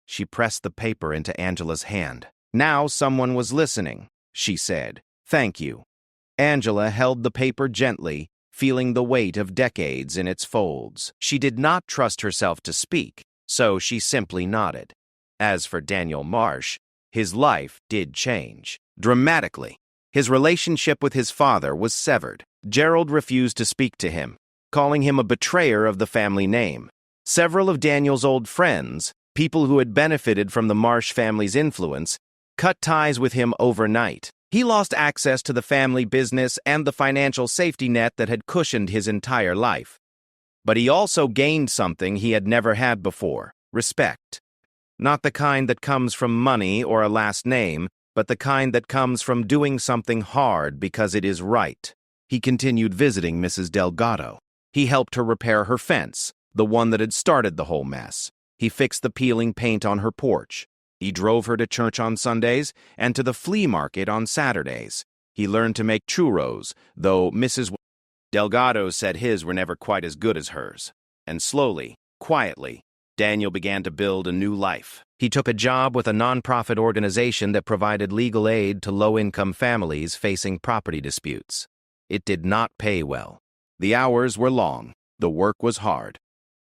She pressed the paper into Angela's hand. Now someone was listening, she said. Thank you. Angela held the paper gently, feeling the weight of decades in its folds. She did not trust herself to speak, so she simply nodded. As for Daniel Marsh, his life did change, dramatically. His relationship with his father was severed. Gerald refused to speak to him, calling him a betrayer of the family name. Several of Daniel's old friends, people who had benefited from the Marsh family's influence, cut ties with him overnight. He lost access to the family business and the financial safety net that had cushioned his entire life. But he also gained something he had never had before: respect. Not the kind that comes from money or a last name, but the kind that comes from doing something hard because it is right. He continued visiting Mrs. Delgado. He helped her repair her fence, the one that had started the whole mess. He fixed the peeling paint on her porch. He drove her to church on Sundays and to the flea market on Saturdays. He learned to make churros, though Mrs. Delgado said his were never quite as good as hers. And slowly, quietly, Daniel began to build a new life. He took a job with a nonprofit organization that provided legal aid to low-income families facing property disputes. It did not pay well. The hours were long. The work was hard.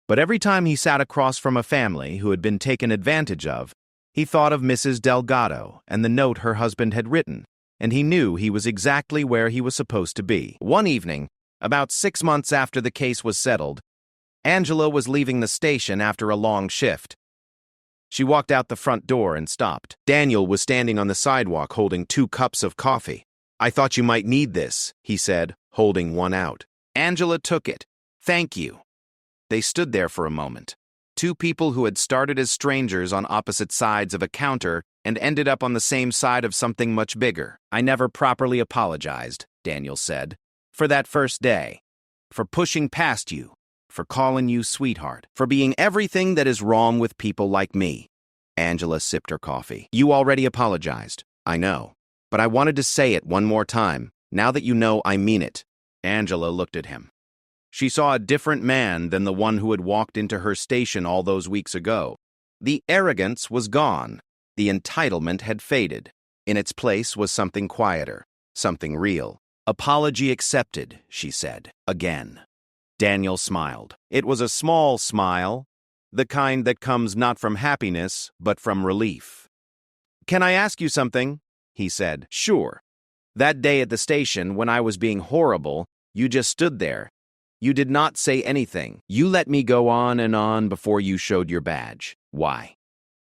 But every time he sat across from a family who had been taken advantage of, he thought of Mrs. Delgado and the note her husband had written, and he knew he was exactly where he was supposed to be. One evening, about 6 months after the case was settled, Angela was leaving the station after a long shift. She walked out the front door and stopped. Daniel was standing on the sidewalk holding 2 cups of coffee. I thought you might need this, he said, holding one out. Angela took it. Thank you. They stood there for a moment. 2 people who had started as strangers on opposite sides of a counter and ended up on the same side of something much bigger. I never properly apologized, Daniel said, for that first day, for pushing past you, for calling you sweetheart, for being everything that is wrong with people like me. Angela sipped her coffee. You already apologized, I know, but I wanted to say it one more time. Now that you know, I mean it. Angela looked at him. She saw a different man than the one who had walked into her station all those weeks ago. The arrogance was gone. The entitlement had faded. In its place was something quieter, something real. "Apology accepted," she said, again. Daniel smiled. It was a small smile, the kind that comes not from happiness, but from relief. "Can I ask you something?" he said. "Sure. That day at the station, when I was being horrible, you just stood there. You did not say anything. You let me go on before you showed your badge. Why?"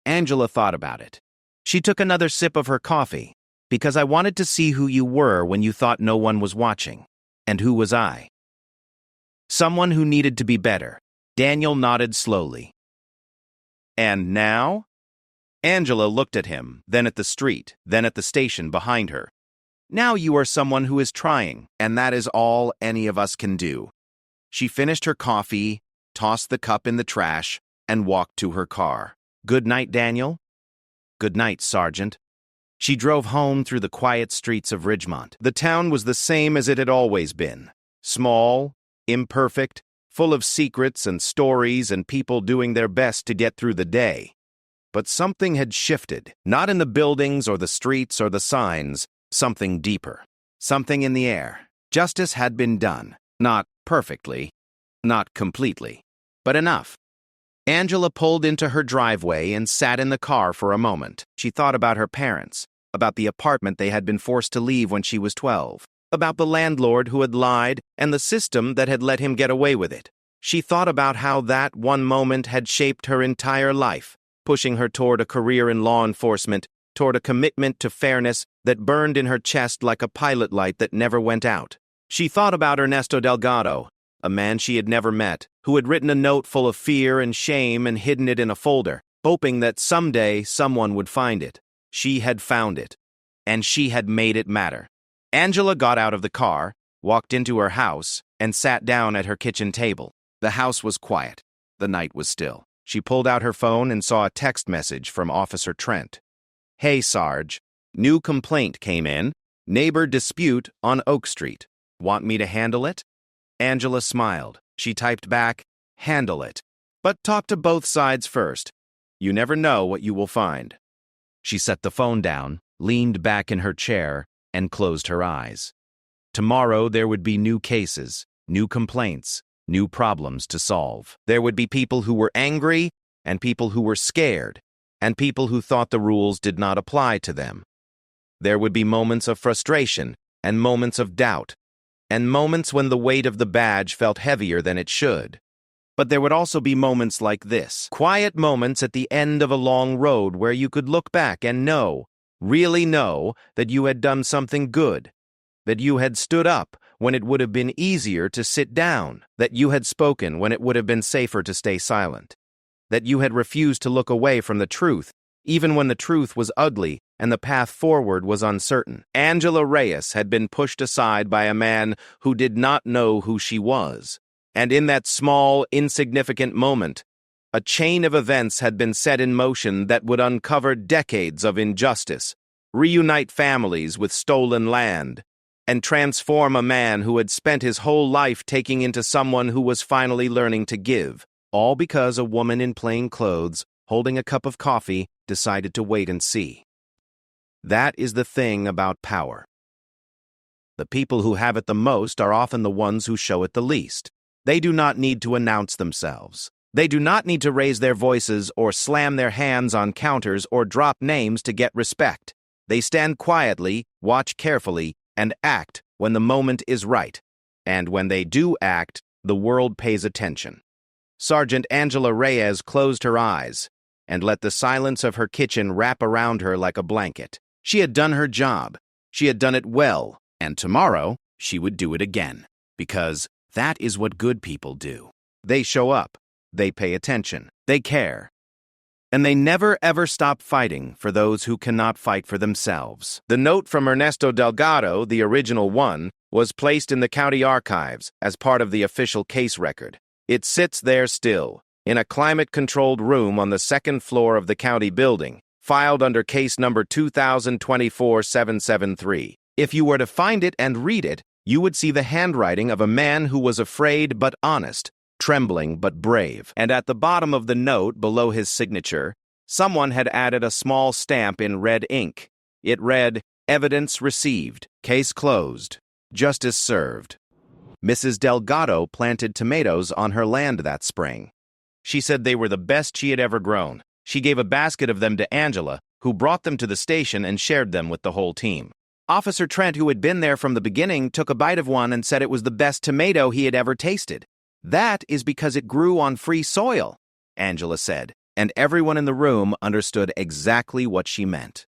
Angela thought about it. She took another sip of her coffee. "Because I wanted to see who you were when you thought no one was watching. And who was I? Someone who needed to be better." Daniel nodded slowly. "And now?" Angela looked at him, then at the street, then at the station behind her. "Now you are someone who is trying, and that is all any of us can do." She finished her coffee, tossed the cup in the trash, and walked to her car. "Good night, Daniel." "Good night, Sergeant." She drove home through the quiet streets of Ridgemont. The town was the same as it had always been. Small, imperfect, full of secrets and stories and people doing their best to get through the day. But something had shifted, not in the buildings or the streets or the signs, something deeper, something in the air. Justice had been done, not perfectly, not completely, but enough. Angela pulled into her driveway and sat in the car for a moment. She thought about her parents, about the apartment they had been forced to leave when she was 12, about the landlord who had lied and the system that had let him get away with it. She thought about how that one moment had shaped her entire life, pushing her toward a career in law enforcement, toward a commitment to fairness that burned in her chest like a pilot light that never went out. She thought about Ernesto Delgado, a man she had never met, who had written a note full of fear and shame and hidden it in a folder, hoping that someday someone would find it. She had found it, and she had made it matter. Angela got out of the car, walked into her house, and sat down at her kitchen table. The house was quiet. The night was still. She pulled out her phone and saw a text message from Officer Trent. "Hey, Sarge. New complaint came in. Neighbor dispute on Oak Street. Want me to handle it?" Angela smiled. She typed back, "Handle it. But talk to both sides first. You never know what you will find." She set the phone down, leaned back in her chair, and closed her eyes. Tomorrow there would be new cases, new complaints, new problems to solve. There would be people who were angry, and people who were scared, and people who thought the rules did not apply to them. There would be moments of frustration, and moments of doubt, and moments when the weight of the badge felt heavier than it should. But there would also be moments like this, quiet moments at the end of a long road where you could look back and know, really know, that you had done something good, that you had stood up when it would have been easier to sit down, that you had spoken when it would have been safer to stay silent, that you had refused to look away from the truth, even when the truth was ugly and the path forward was uncertain. Angela Reyes had been pushed aside by a man who did not know who she was. And in that small, insignificant moment, a chain of events had been set in motion that would uncover decades of injustice, reunite families with stolen land, and transform a man who had spent his whole life taking into someone who was finally learning to give, all because a woman in plain clothes, holding a cup of coffee, decided to wait and see. That is the thing about power. The people who have it the most are often the ones who show it the least. They do not need to announce themselves. They do not need to raise their voices or slam their hands on counters or drop names to get respect. They stand quietly, watch carefully, and act when the moment is right. And when they do act, the world pays attention. Sergeant Angela Reyes closed her eyes and let the silence of her kitchen wrap around her like a blanket. She had done her job. She had done it well, and tomorrow she would do it again. Because that is what good people do. They show up, they pay attention, they care. And they never ever stop fighting for those who cannot fight for themselves. The note from Ernesto Delgado, the original one, was placed in the county archives as part of the official case record. It sits there still, in a climate-controlled room on the second floor of the county building, filed under case number 2024-773. If you were to find it and read it, you would see the handwriting of a man who was afraid but honest, trembling but brave. And at the bottom of the note, below his signature, Someone had added a small stamp in red ink. It read, "Evidence received. Case closed. Justice served." Mrs. Delgado planted tomatoes on her land that spring. She said they were the best she had ever grown. She gave a basket of them to Angela, who brought them to the station and shared them with the whole team. Officer Trent, who had been there from the beginning, took a bite of one and said it was the best tomato he had ever tasted. "That is because it grew on free soil," Angela said, and everyone in the room understood exactly what she meant.